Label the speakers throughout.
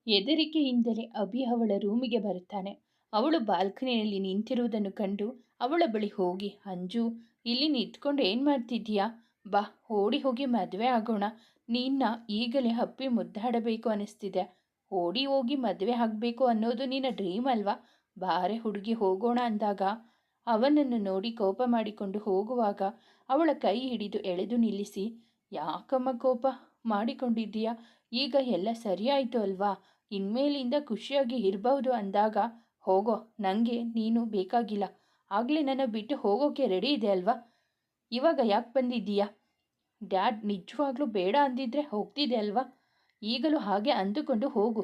Speaker 1: ಹೆದರಿಕೆಯಿಂದಲೇ ಅಭಿ ಅವಳ ರೂಮಿಗೆ ಬರುತ್ತಾನೆ. ಅವಳು ಬಾಲ್ಕನಿಯಲ್ಲಿ ನಿಂತಿರುವುದನ್ನು ಕಂಡು ಅವಳ ಬಳಿ ಹೋಗಿ, ಅಂಜು, ಇಲ್ಲಿ ನಿಂತ್ಕೊಂಡು ಏನು ಮಾಡ್ತಿದ್ದೀಯಾ? ಬಾ, ಓಡಿ ಹೋಗಿ ಮದುವೆ ಆಗೋಣ. ನಿನ್ನ ಈಗಲೇ ಹಪ್ಪಿ ಮುದ್ದಾಡಬೇಕು ಅನಿಸ್ತಿದೆ. ಓಡಿ ಹೋಗಿ ಮದುವೆ ಆಗಬೇಕು ಅನ್ನೋದು ನಿನ್ನ ಡ್ರೀಮ್ ಅಲ್ವಾ? ಬಾರೆ ಹುಡುಗಿ ಹೋಗೋಣ ಅಂದಾಗ ಅವನನ್ನು ನೋಡಿ ಕೋಪ ಮಾಡಿಕೊಂಡು ಹೋಗುವಾಗ ಅವಳ ಕೈ ಹಿಡಿದು ಎಳೆದು ನಿಲ್ಲಿಸಿ, ಯಾಕಮ್ಮ ಕೋಪ ಮಾಡಿಕೊಂಡಿದ್ದೀಯಾ? ಈಗ ಎಲ್ಲ ಸರಿಯಾಯಿತು ಅಲ್ವಾ? ಇನ್ಮೇಲಿಂದ ಖುಷಿಯಾಗಿ ಇರಬಹುದು ಅಂದಾಗ, ಹೋಗೋ, ನನಗೆ ನೀನು ಬೇಕಾಗಿಲ್ಲ. ಆಗಲೇ ನನ್ನ ಬಿಟ್ಟು ಹೋಗೋಕೆ ರೆಡಿ ಇದೆ ಅಲ್ವಾ? ಇವಾಗ ಯಾಕೆ ಬಂದಿದ್ದೀಯಾ? ಡ್ಯಾಡ್ ನಿಜವಾಗ್ಲೂ ಬೇಡ ಅಂದಿದ್ರೆ ಹೋಗ್ತಿದೆ ಅಲ್ವಾ? ಈಗಲೂ ಹಾಗೆ ಅಂದುಕೊಂಡು ಹೋಗು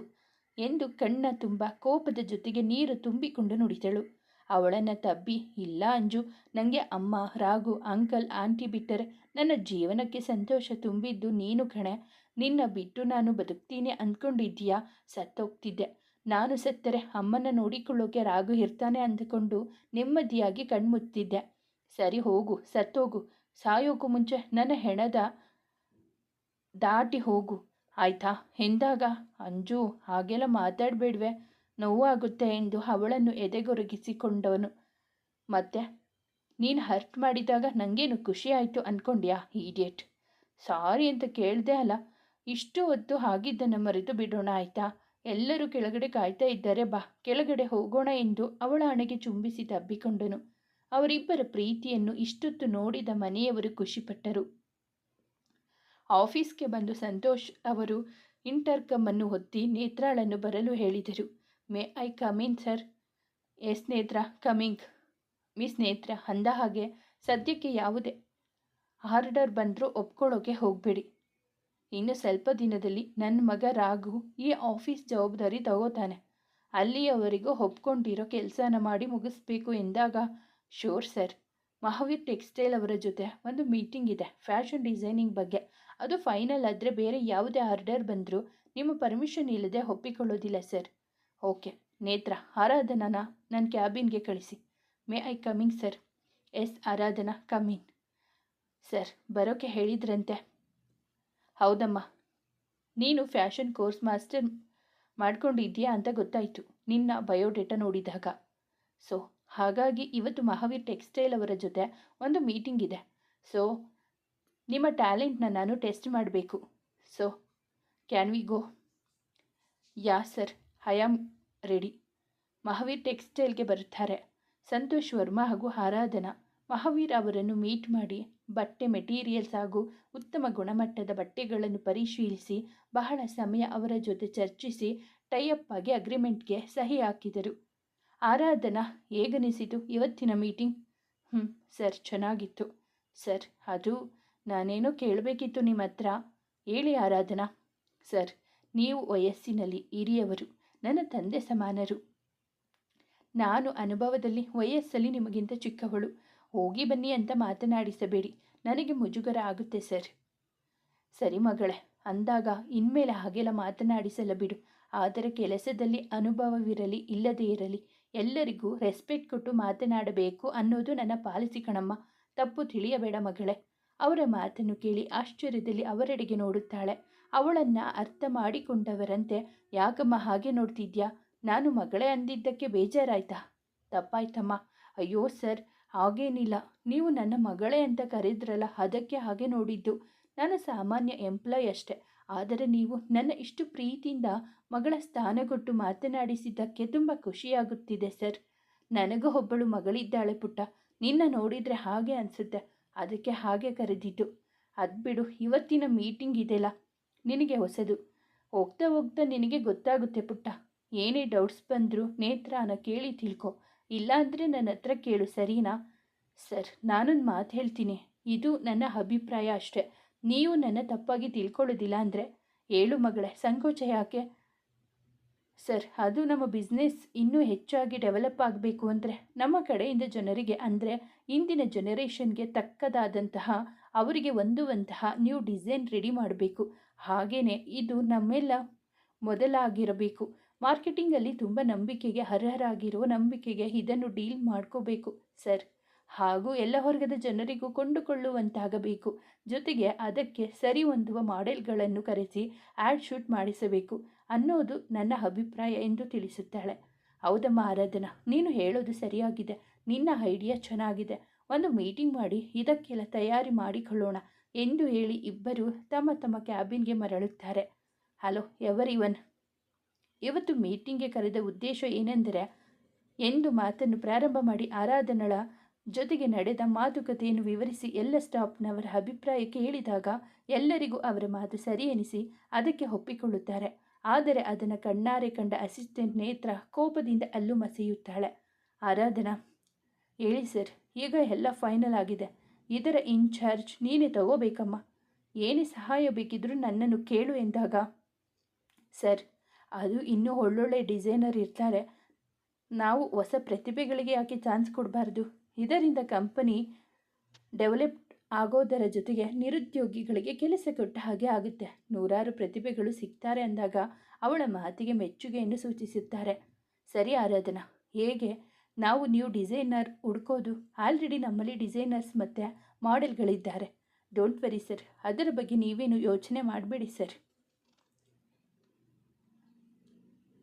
Speaker 1: ಎಂದು ಕಣ್ಣ ತುಂಬ ಕೋಪದ ಜೊತೆಗೆ ನೀರು ತುಂಬಿಕೊಂಡು ನುಡಿದಳು. ಅವಳನ್ನು ತಬ್ಬಿ, ಇಲ್ಲ ಅಂಜು, ನನಗೆ ಅಮ್ಮ, ರಾಘು, ಅಂಕಲ್, ಆಂಟಿ ಬಿಟ್ಟರೆ ನನ್ನ ಜೀವನಕ್ಕೆ ಸಂತೋಷ ತುಂಬಿದ್ದು ನೀನು ಕಣೆ. ನಿನ್ನ ಬಿಟ್ಟು ನಾನು ಬದುಕ್ತೀನಿ ಅಂದ್ಕೊಂಡಿದ್ದೀಯಾ? ಸತ್ತೋಗ್ತಿದ್ದೆ. ನಾನು ಸತ್ತರೆ ಅಮ್ಮನ ನೋಡಿಕೊಳ್ಳೋಕೆ ರಾಘು ಇರ್ತಾನೆ ಅಂದುಕೊಂಡು ನೆಮ್ಮದಿಯಾಗಿ ಕಣ್ಮುತ್ತಿದ್ದೆ. ಸರಿ ಹೋಗು, ಸತ್ತೋಗು. ಸಾಯೋಕು ಮುಂಚೆ ನನ್ನ ಹೆಣದ ದಾಟಿ ಹೋಗು, ಆಯ್ತಾ ಎಂದಾಗ, ಅಂಜು ಹಾಗೆಲ್ಲ ಮಾತಾಡಬೇಡ್ವೆ, ನೋವಾಗುತ್ತೆ ಎಂದು ಅವಳನ್ನು ಎದೆಗೊರಗಿಸಿಕೊಂಡವನು. ಮತ್ತೆ ನೀನು ಹರ್ಟ್ ಮಾಡಿದಾಗ ನನಗೇನು ಖುಷಿ ಆಯಿತು ಅಂದ್ಕೊಂಡ್ಯಾ ಈಡಿಯಟ್? ಸಾರಿ ಅಂತ ಕೇಳಿದೆ ಅಲ್ಲ. ಇಷ್ಟು ಹೊತ್ತು ಆಗಿದ್ದನ್ನು ಮರೆತು ಬಿಡೋಣ ಆಯಿತಾ? ಎಲ್ಲರೂ ಕೆಳಗಡೆ ಕಾಯ್ತಾ ಇದ್ದಾರೆ, ಬಾ ಕೆಳಗಡೆ ಹೋಗೋಣ ಎಂದು ಅವಳ ಹಣೆಗೆ ಚುಂಬಿಸಿ ತಬ್ಬಿಕೊಂಡನು. ಅವರಿಬ್ಬರ ಪ್ರೀತಿಯನ್ನು ಇಷ್ಟೊತ್ತು ನೋಡಿದ ಮನೆಯವರು ಖುಷಿಪಟ್ಟರು. ಆಫೀಸ್ಗೆ ಬಂದು ಸಂತೋಷ್ ಅವರು ಇಂಟರ್ಕಮ್ಮನ್ನು ಹೊತ್ತಿ ನೇತ್ರಾಳನ್ನು ಬರಲು ಹೇಳಿದರು. May I come in sir? Yes Netra, coming. Miss Netra ಅಂದ ಹಾಗೆ, ಸದ್ಯಕ್ಕೆ ಯಾವುದೇ ಆರ್ಡರ್ ಬಂದರೂ ಒಪ್ಕೊಳ್ಳೋಕೆ ಹೋಗಬೇಡಿ. ಇನ್ನು ಸ್ವಲ್ಪ ದಿನದಲ್ಲಿ ನನ್ನ ಮಗ ರಾಘು ಈ ಆಫೀಸ್ ಜವಾಬ್ದಾರಿ ತಗೋತಾನೆ. ಅಲ್ಲಿಯವರೆಗೂ ಒಪ್ಕೊಂಡಿರೋ ಕೆಲಸನ ಮಾಡಿ ಮುಗಿಸ್ಬೇಕು ಎಂದಾಗ, ಶೋರ್ ಸರ್. ಮಹಾವೀರ್ ಟೆಕ್ಸ್ಟೈಲ್ ಅವರ ಜೊತೆ ಒಂದು ಮೀಟಿಂಗ್ ಇದೆ ಫ್ಯಾಷನ್ ಡಿಸೈನಿಂಗ್ ಬಗ್ಗೆ. ಅದು ಫೈನಲ್ ಆದರೆ ಬೇರೆ ಯಾವುದೇ ಆರ್ಡರ್ ಬಂದರೂ ನಿಮ್ಮ ಪರ್ಮಿಷನ್ ಇಲ್ಲದೆ ಒಪ್ಪಿಕೊಳ್ಳೋದಿಲ್ಲ ಸರ್. ಓಕೆ ನೇತ್ರ, ಆರಾಧನಾ ನನ್ನ ಕ್ಯಾಬಿನ್ಗೆ ಕಳಿಸಿ. May I coming sir? Yes Aradhana, come in. Sir ಬರೋಕ್ಕೆ ಹೇಳಿದ್ರಂತೆ. ಹೌದಮ್ಮ, ನೀನು ಫ್ಯಾಷನ್ ಕೋರ್ಸ್ ಮಾಸ್ಟರ್ ಮಾಡ್ಕೊಂಡಿದ್ದೀಯಾ ಅಂತ ಗೊತ್ತಾಯಿತು ನಿನ್ನ ಬಯೋಡೇಟಾ ನೋಡಿದಾಗ. ಸೊ ಹಾಗಾಗಿ ಇವತ್ತು ಮಹಾವೀರ್ ಟೆಕ್ಸ್ಟೈಲ್ ಅವರ ಜೊತೆ ಒಂದು ಮೀಟಿಂಗ್ ಇದೆ. ಸೊ ನಿಮ್ಮ ಟ್ಯಾಲೆಂಟ್ನ ನಾನು ಟೆಸ್ಟ್ ಮಾಡಬೇಕು. So can we go? Yeah sir, I am ready. Mahavir ಟೆಕ್ಸ್ಟೈಲ್ಗೆ ಬರುತ್ತಾರೆ ಸಂತೋಷ್ ವರ್ಮಾ ಹಾಗೂ ಆರಾಧನಾ. ಮಹಾವೀರ್ ಅವರನ್ನು ಮೀಟ್ ಮಾಡಿ ಬಟ್ಟೆ ಮೆಟೀರಿಯಲ್ಸ್ ಹಾಗೂ ಉತ್ತಮ ಗುಣಮಟ್ಟದ ಬಟ್ಟೆಗಳನ್ನು ಪರಿಶೀಲಿಸಿ ಬಹಳ ಸಮಯ ಅವರ ಜೊತೆ ಚರ್ಚಿಸಿ ಟೈಅಪ್ ಆಗಿ ಅಗ್ರಿಮೆಂಟ್ಗೆ ಸಹಿ ಹಾಕಿದರು. ಆರಾಧನಾ, ಹೇಗನಿಸಿತು ಇವತ್ತಿನ ಮೀಟಿಂಗ್? ಸರ್ ಚೆನ್ನಾಗಿತ್ತು. ಸರ್ ಅದು ನಾನೇನೋ ಕೇಳಬೇಕಿತ್ತು ನಿಮ್ಮ ಹತ್ರ. ಹೇಳಿ ಆರಾಧನಾ. ಸರ್, ನೀವು ವಯಸ್ಸಿನಲ್ಲಿ ಹಿರಿಯವರು, ನನ್ನ ತಂದೆ ಸಮಾನರು. ನಾನು ಅನುಭವದಲ್ಲಿ ವಯಸ್ಸಲ್ಲಿ ನಿಮಗಿಂತ ಚಿಕ್ಕವಳು. ಹೋಗಿ ಬನ್ನಿ ಅಂತ ಮಾತನಾಡಿಸಬೇಡಿ, ನನಗೆ ಮುಜುಗರ ಆಗುತ್ತೆ ಸರ್. ಸರಿ ಮಗಳೇ ಅಂದಾಗ, ಇನ್ಮೇಲೆ ಹಾಗೆಲ್ಲ ಮಾತನಾಡಿಸಲ ಬಿಡು. ಆದರೆ ಕೆಲಸದಲ್ಲಿ ಅನುಭವವಿರಲಿ ಇಲ್ಲದೇ ಇರಲಿ ಎಲ್ಲರಿಗೂ ರೆಸ್ಪೆಕ್ಟ್ ಕೊಟ್ಟು ಮಾತನಾಡಬೇಕು ಅನ್ನೋದು ನನ್ನ ಪಾಲಿಸಿ ಕಣಮ್ಮ. ತಪ್ಪು ತಿಳಿಯಬೇಡ ಮಗಳೇ. ಅವರ ಮಾತನ್ನು ಕೇಳಿ ಆಶ್ಚರ್ಯದಲ್ಲಿ ಅವರೆಡೆಗೆ ನೋಡುತ್ತಾಳೆ. ಅವಳನ್ನು ಅರ್ಥ ಮಾಡಿಕೊಂಡವರಂತೆ, ಯಾಕಮ್ಮ ಹಾಗೆ ನೋಡ್ತಿದ್ಯಾ? ನಾನು ಮಗಳೇ ಅಂದಿದ್ದಕ್ಕೆ ಬೇಜಾರಾಯ್ತಾ? ತಪ್ಪಾಯ್ತಮ್ಮ. ಅಯ್ಯೋ ಸರ್, ಹಾಗೇನಿಲ್ಲ. ನೀವು ನನ್ನ ಮಗಳೇ ಅಂತ ಕರೆದ್ರಲ್ಲ, ಅದಕ್ಕೆ ಹಾಗೆ ನೋಡಿದ್ದು. ನಾನು ಸಾಮಾನ್ಯ ಎಂಪ್ಲಾಯ್ ಅಷ್ಟೆ. ಆದರೆ ನೀವು ನನ್ನ ಇಷ್ಟು ಪ್ರೀತಿಯಿಂದ ಮಗಳ ಸ್ಥಾನ ಕೊಟ್ಟು ಮಾತನಾಡಿಸಿದ್ದಕ್ಕೆ ತುಂಬ ಖುಷಿಯಾಗುತ್ತಿದೆ ಸರ್. ನನಗೂ ಒಬ್ಬಳು ಮಗಳಿದ್ದಾಳೆ ಪುಟ್ಟ. ನಿನ್ನ ನೋಡಿದರೆ ಹಾಗೆ ಅನಿಸುತ್ತೆ, ಅದಕ್ಕೆ ಹಾಗೆ ಕರೆದಿದ್ದು. ಅದು ಬಿಡು, ಇವತ್ತಿನ ಮೀಟಿಂಗ್ ಇದೆಯಲ್ಲ ನಿನಗೆ ಹೊಸದು. ಹೋಗ್ತಾ ಹೋಗ್ತಾ ನಿನಗೆ ಗೊತ್ತಾಗುತ್ತೆ ಪುಟ್ಟ. ಏನೇ ಡೌಟ್ಸ್ ಬಂದರೂ ನೇತ್ರಾನ ಕೇಳಿ ತಿಳ್ಕೊ, ಇಲ್ಲಾಂದರೆ ನನ್ನ ಹತ್ರ ಕೇಳು, ಸರಿನಾ? ಸರ್, ನಾನೊಂದು ಮಾತು ಹೇಳ್ತೀನಿ, ಇದು ನನ್ನ ಅಭಿಪ್ರಾಯ ಅಷ್ಟೆ. ನೀವು ನನ್ನ ತಪ್ಪಾಗಿ ತಿಳ್ಕೊಳ್ಳೋದಿಲ್ಲ ಅಂದರೆ ಹೇಳು ಮಗಳೇ, ಸಂಕೋಚ ಯಾಕೆ? ಸರ್, ಅದು ನಮ್ಮ ಬಿಸ್ನೆಸ್ ಇನ್ನೂ ಹೆಚ್ಚಾಗಿ ಡೆವಲಪ್ ಆಗಬೇಕು ಅಂದರೆ ನಮ್ಮ ಕಡೆಯಿಂದ ಜನರಿಗೆ, ಅಂದರೆ ಇಂದಿನ ಜನರೇಷನ್ಗೆ ತಕ್ಕದಾದಂತಹ ಅವರಿಗೆ ಹೊಂದುವಂತಹ ನ್ಯೂ ಡಿಸೈನ್ ರೆಡಿ ಮಾಡಬೇಕು. ಹಾಗೆಯೇ ಇದು ನಮ್ಮೆಲ್ಲ ಮೊದಲಾಗಿರಬೇಕು. ಮಾರ್ಕೆಟಿಂಗಲ್ಲಿ ತುಂಬ ನಂಬಿಕೆಗೆ ಅರ್ಹರಾಗಿರುವ ನಂಬಿಕೆಗೆ ಇದನ್ನು ಡೀಲ್ ಮಾಡ್ಕೋಬೇಕು ಸರ್. ಹಾಗೂ ಎಲ್ಲ ವರ್ಗದ ಜನರಿಗೂ ಕೊಂಡುಕೊಳ್ಳುವಂತಾಗಬೇಕು. ಜೊತೆಗೆ ಅದಕ್ಕೆ ಸರಿ ಹೊಂದುವ ಮಾಡೆಲ್ಗಳನ್ನು ಕರೆಸಿ ಆ್ಯಡ್ ಶೂಟ್ ಮಾಡಿಸಬೇಕು ಅನ್ನೋದು ನನ್ನ ಅಭಿಪ್ರಾಯ ಎಂದು ತಿಳಿಸುತ್ತಾಳೆ. ಹೌದಮ್ಮ ಆರಾಧನಾ, ನೀನು ಹೇಳೋದು ಸರಿಯಾಗಿದೆ. ನಿನ್ನ ಐಡಿಯಾ ಚೆನ್ನಾಗಿದೆ. ಒಂದು ಮೀಟಿಂಗ್ ಮಾಡಿ ಇದಕ್ಕೆಲ್ಲ ತಯಾರಿ ಮಾಡಿಕೊಳ್ಳೋಣ ಎಂದು ಹೇಳಿ ಇಬ್ಬರು ತಮ್ಮ ತಮ್ಮ ಕ್ಯಾಬಿನ್ಗೆ ಮರಳುತ್ತಾರೆ. ಹಲೋ ಎವರಿವನ್, ಇವತ್ತು ಮೀಟಿಂಗ್ಗೆ ಕರೆದ ಉದ್ದೇಶ ಏನೆಂದರೆ ಎಂದು ಮಾತನ್ನು ಪ್ರಾರಂಭ ಮಾಡಿ ಆರಾಧನಳ ಜೊತೆಗೆ ನಡೆದ ಮಾತುಕತೆಯನ್ನು ವಿವರಿಸಿ ಎಲ್ಲ ಸ್ಟಾಫ್ನವರ ಅಭಿಪ್ರಾಯ ಕೇಳಿದಾಗ ಎಲ್ಲರಿಗೂ ಅವರ ಮಾತು ಸರಿ ಎನಿಸಿ ಅದಕ್ಕೆ ಒಪ್ಪಿಕೊಳ್ಳುತ್ತಾರೆ. ಆದರೆ ಅದನ್ನು ಕಣ್ಣಾರೆ ಕಂಡ ಅಸಿಸ್ಟೆಂಟ್ ನೇತ್ರ ಕೋಪದಿಂದ ಅಲ್ಲು ಮಸೆಯುತ್ತಾಳೆ. ಆರಾಧನಾ, ಹೇಳಿ ಸರ್, ಈಗ ಎಲ್ಲ ಫೈನಲ್ ಆಗಿದೆ. ಇದರ ಇನ್ಚಾರ್ಜ್ ನೀನೇ ತಗೋಬೇಕಮ್ಮ. ಏನೇ ಸಹಾಯ ಬೇಕಿದ್ರೂ ನನ್ನನ್ನು ಕೇಳು ಎಂದಾಗ, ಸರ್, ಅದು ಇನ್ನೂ ಒಳ್ಳೊಳ್ಳೆ ಡಿಸೈನರ್ ಇರ್ತಾರೆ. ನಾವು ಹೊಸ ಪ್ರತಿಭೆಗಳಿಗೆ ಯಾಕೆ ಚಾನ್ಸ್ ಕೊಡಬಾರ್ದು? ಇದರಿಂದ ಕಂಪನಿ ಡೆವಲಪ್ ಆಗೋದರ ಜೊತೆಗೆ ನಿರುದ್ಯೋಗಿಗಳಿಗೆ ಕೆಲಸ ಕೊಟ್ಟ ಹಾಗೆ ಆಗುತ್ತೆ. ನೂರಾರು ಪ್ರತಿಭೆಗಳು ಸಿಗ್ತಾರೆ ಅಂದಾಗ ಅವಳ ಮಾತಿಗೆ ಮೆಚ್ಚುಗೆಯನ್ನು ಸೂಚಿಸುತ್ತಾರೆ. ಸರಿ ಆರಾಧನಾ, ಹೇಗೆ ನಾವು ನ್ಯೂ ಡಿಸೈನರ್ ಹುಡ್ಕೋದು? ಆಲ್ರೆಡಿ ನಮ್ಮಲ್ಲಿ ಡಿಸೈನರ್ಸ್ ಮತ್ತು ಮಾಡೆಲ್ಗಳಿದ್ದಾರೆ. ಡೋಂಟ್ ವರಿ ಸರ್, ಅದರ ಬಗ್ಗೆ ನೀವೇನು ಯೋಚನೆ ಮಾಡಬೇಡಿ ಸರ್.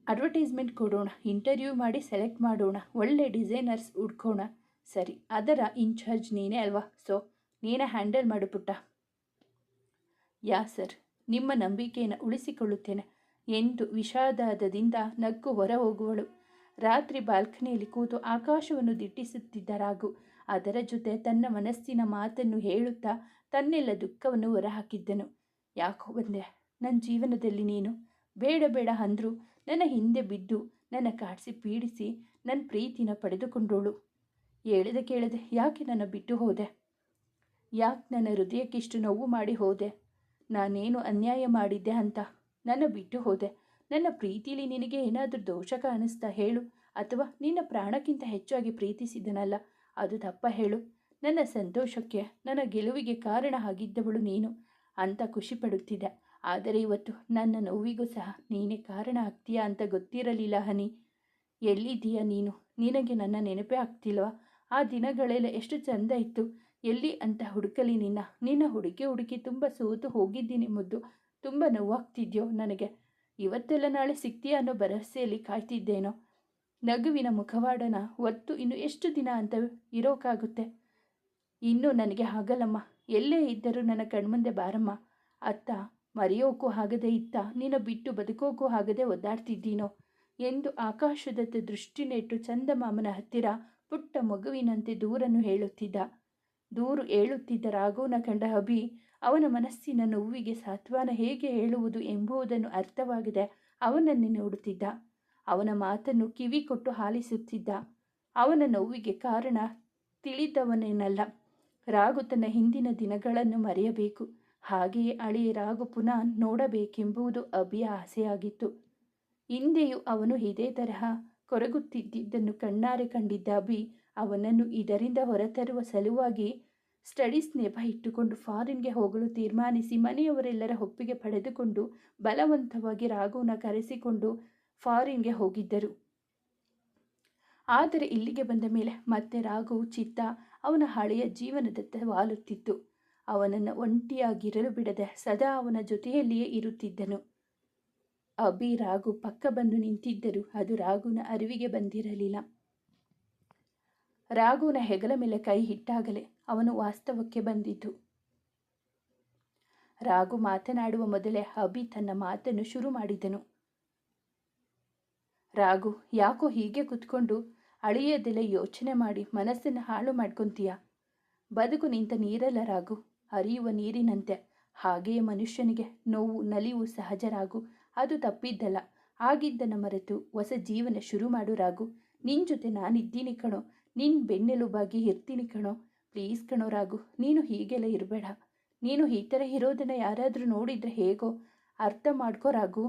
Speaker 1: ಅಡ್ವರ್ಟೈಸ್ಮೆಂಟ್ ಕೊಡೋಣ, ಇಂಟರ್ವ್ಯೂ ಮಾಡಿ ಸೆಲೆಕ್ಟ್ ಮಾಡೋಣ, ಒಳ್ಳೆ ಡಿಸೈನರ್ಸ್ ಹುಡ್ಕೋಣ. ಸರಿ, ಅದರ ಇನ್ಚಾರ್ಜ್ ನೀನೇ ಅಲ್ವಾ? ಸೊ ನೀನೇ ಹ್ಯಾಂಡಲ್ ಮಾಡು ಪುಟ್ಟ. ಯಾ ಸರ್, ನಿಮ್ಮ ನಂಬಿಕೆಯನ್ನು ಉಳಿಸಿಕೊಳ್ಳುತ್ತೇನೆ ಎಂದು ವಿಷಾದದಿಂದ ನಕ್ಕು ಹೊರ ಹೋಗುವಳು. ರಾತ್ರಿ ಬಾಲ್ಕನಿಯಲ್ಲಿ ಕೂತು ಆಕಾಶವನ್ನು ದಿಟ್ಟಿಸುತ್ತಿದ್ದ ರಾಘು ಅದರ ಜೊತೆ ತನ್ನ ಮನಸ್ಸಿನ ಮಾತನ್ನು ಹೇಳುತ್ತಾ ತನ್ನೆಲ್ಲ ದುಃಖವನ್ನು ಹೊರಹಾಕಿದ್ದನು. ಯಾಕೋ ಬಂದೆ ನನ್ನ ಜೀವನದಲ್ಲಿ ನೀನು? ಬೇಡ ಬೇಡ ಅಂದರೂ ನನ್ನ ಹಿಂದೆ ಬಿದ್ದು ನನ್ನ ಕಾಡಿಸಿ ಪೀಡಿಸಿ ನನ್ನ ಪ್ರೀತಿನ ಪಡೆದುಕೊಂಡೋಳು. ಹೇಳಿದೆ ಕೇಳದೆ ಯಾಕೆ ನನ್ನ ಬಿಟ್ಟು ಹೋದೆ? ಯಾಕೆ ನನ್ನ ಹೃದಯಕ್ಕಿಷ್ಟು ನೋವು ಮಾಡಿ ಹೋದೆ? ನಾನೇನು ಅನ್ಯಾಯ ಮಾಡಿದ್ದೆ ಅಂತ ನನ್ನ ಬಿಟ್ಟು ಹೋದೆ? ನನ್ನ ಪ್ರೀತಿಲಿ ನಿನಗೆ ಏನಾದರೂ ದೋಷ ಕಾಣಿಸ್ತಾ ಹೇಳು. ಅಥವಾ ನಿನ್ನ ಪ್ರಾಣಕ್ಕಿಂತ ಹೆಚ್ಚಾಗಿ ಪ್ರೀತಿಸಿದನಲ್ಲ, ಅದು ತಪ್ಪ ಹೇಳು. ನನ್ನ ಸಂತೋಷಕ್ಕೆ, ನನ್ನ ಗೆಲುವಿಗೆ ಕಾರಣ ಆಗಿದ್ದವಳು ನೀನು ಅಂತ ಖುಷಿ ಪಡುತ್ತಿದ್ದೆ. ಆದರೆ ಇವತ್ತು ನನ್ನ ನೋವಿಗೂ ಸಹ ನೀನೇ ಕಾರಣ ಆಗ್ತೀಯಾ ಅಂತ ಗೊತ್ತಿರಲಿಲ್ಲ ಹನಿ. ಎಲ್ಲಿದ್ದೀಯಾ ನೀನು? ನಿನಗೆ ನನ್ನ ನೆನಪೇ ಆಗ್ತಿಲ್ವಾ? ಆ ದಿನಗಳೆಲ್ಲ ಎಷ್ಟು ಚಂದ ಇತ್ತು. ಎಲ್ಲಿ ಅಂತ ಹುಡುಕಲಿ ನಿನ್ನ ಹುಡುಕಿ ತುಂಬ ಸೋತು ಹೋಗಿದ್ದೀನಿ ಮುದ್ದು. ತುಂಬ ನೋವಾಗ್ತಿದ್ಯೋ ನನಗೆ. ಇವತ್ತೆಲ್ಲ ನಾಳೆ ಸಿಗ್ತೀಯಾ ಅನ್ನೋ ಭರವಸೆಯಲ್ಲಿ ಕಾಯ್ತಿದ್ದೇನೋ. ನಗುವಿನ ಮುಖವಾಡನ ಹೊತ್ತು ಇನ್ನು ಎಷ್ಟು ದಿನ ಅಂತ ಇರೋಕ್ಕಾಗುತ್ತೆ? ಇನ್ನೂ ನನಗೆ ಆಗಲ್ಲಮ್ಮ. ಎಲ್ಲೇ ಇದ್ದರೂ ನನ್ನ ಕಣ್ಮುಂದೆ ಬಾರಮ್ಮ. ಅತ್ತ ಮರೆಯೋಕ್ಕೂ ಆಗದೆ, ಇತ್ತ ನಿನ್ನ ಬಿಟ್ಟು ಬದುಕೋಕ್ಕೂ ಆಗದೆ ಒದ್ದಾಡ್ತಿದ್ದೀನೋ ಎಂದು ಆಕಾಶದತ್ತ ದೃಷ್ಟಿ ನೆಟ್ಟು ಚಂದಮಾಮನ ಹತ್ತಿರ ಪುಟ್ಟ ಮಗುವಿನಂತೆ ದೂರು ಹೇಳುತ್ತಿದ್ದ ರಾಘವನ ಕಂಡ ಅಭಿ ಅವನ ಮನಸ್ಸಿನ ನೋವಿಗೆ ಸಾಂತ್ವನ ಹೇಗೆ ಹೇಳುವುದು ಎಂಬುದನ್ನು ಅರ್ಥವಾಗದೆ ಅವನನ್ನೇ ನೋಡುತ್ತಿದ್ದ. ಅವನ ಮಾತನ್ನು ಕಿವಿ ಕೊಟ್ಟು ಆಲಿಸುತ್ತಿದ್ದ. ಅವನ ನೋವಿಗೆ ಕಾರಣ ತಿಳಿದವನೇನಲ್ಲ. ರಾಘು ತನ್ನ ಹಿಂದಿನ ದಿನಗಳನ್ನು ಮರೆಯಬೇಕು. ಹಾಗೆಯೇ ಅಳಿಯ ರಾಘು ಪುನಃ ನೋಡಬೇಕೆಂಬುದು ಅಭಿಯ ಆಸೆಯಾಗಿತ್ತು. ಹಿಂದೆಯೂ ಅವನು ಇದೇ ತರಹ ಕೊರಗುತ್ತಿದ್ದುದನ್ನು ಕಣ್ಣಾರೆ ಕಂಡಿದ್ದ ಅಭಿ ಅವನನ್ನು ಇದರಿಂದ ಹೊರತರುವ ಸಲುವಾಗಿ ಸ್ಟಡೀಸ್ ನೆಪ ಇಟ್ಟುಕೊಂಡು ಫಾರಿನ್ಗೆ ಹೋಗಲು ತೀರ್ಮಾನಿಸಿ ಮನೆಯವರೆಲ್ಲರ ಒಪ್ಪಿಗೆ ಪಡೆದುಕೊಂಡು ಬಲವಂತವಾಗಿ ರಾಘುವನ್ನ ಕರೆಸಿಕೊಂಡು ಫಾರಿನ್ಗೆ ಹೋಗಿದ್ದರು. ಆದರೆ ಇಲ್ಲಿಗೆ ಬಂದ ಮೇಲೆ ಮತ್ತೆ ರಾಘು ಚಿತ್ತ ಅವನ ಹಳೆಯ ಜೀವನದತ್ತ ವಾಲುತ್ತಿತ್ತು. ಅವನನ್ನು ಒಂಟಿಯಾಗಿರಲು ಬಿಡದೆ ಸದಾ ಅವನ ಜೊತೆಯಲ್ಲಿಯೇ ಇರುತ್ತಿದ್ದನು. ಅಭಿ ರಾಘು ಪಕ್ಕ ಬಂದು ನಿಂತಿದ್ದರೂ ಅದು ರಾಘುನ ಅರಿವಿಗೆ ಬಂದಿರಲಿಲ್ಲ. ರಾಘುನ ಹೆಗಲ ಮೇಲೆ ಕೈ ಇಟ್ಟಾಗಲೇ ಅವನು ವಾಸ್ತವಕ್ಕೆ ಬಂದಿದ್ದು. ರಾಘು ಮಾತನಾಡುವ ಮೊದಲೇ ಅಭಿ ತನ್ನ ಮಾತನ್ನು ಶುರು ಮಾಡಿದನು. ರಾಘು, ಯಾಕೋ ಹೀಗೆ ಕುತ್ಕೊಂಡು ಅಳಿಯದೆಲ್ಲ ಯೋಚನೆ ಮಾಡಿ ಮನಸ್ಸನ್ನು ಹಾಳು ಮಾಡ್ಕೊತೀಯ? ಬದುಕು ನಿಂತ ನೀರಲ್ಲ ರಾಘು, ಹರಿಯುವ ನೀರಿನಂತೆ. ಹಾಗೆಯೇ ಮನುಷ್ಯನಿಗೆ ನೋವು ನಲಿವು ಸಹಜ ರಾಘು. ಅದು ತಪ್ಪಿದ್ದಲ್ಲ. ಆಗಿದ್ದನ್ನು ಮರೆತು ಹೊಸ ಜೀವನ ಶುರು ಮಾಡು ರಾಘು. ನಿನ್ನ ಜೊತೆ ನಾನಿದ್ದೀನಿ ಕಣೋ. ನಿನ್ನ ಬೆನ್ನೆಲುಬಾಗಿ ಇರ್ತೀನಿ ಕಣೋ. ಪ್ಲೀಸ್ ಕಣೋ ರಾಘು, ನೀನು ಹೀಗೆಲ್ಲ ಇರಬೇಡ. ನೀನು ಈ ಥರ ಇರೋದನ್ನು ಯಾರಾದರೂ ನೋಡಿದರೆ ಹೇಗೋ. ಅರ್ಥ ಮಾಡ್ಕೋ ರಾಘು.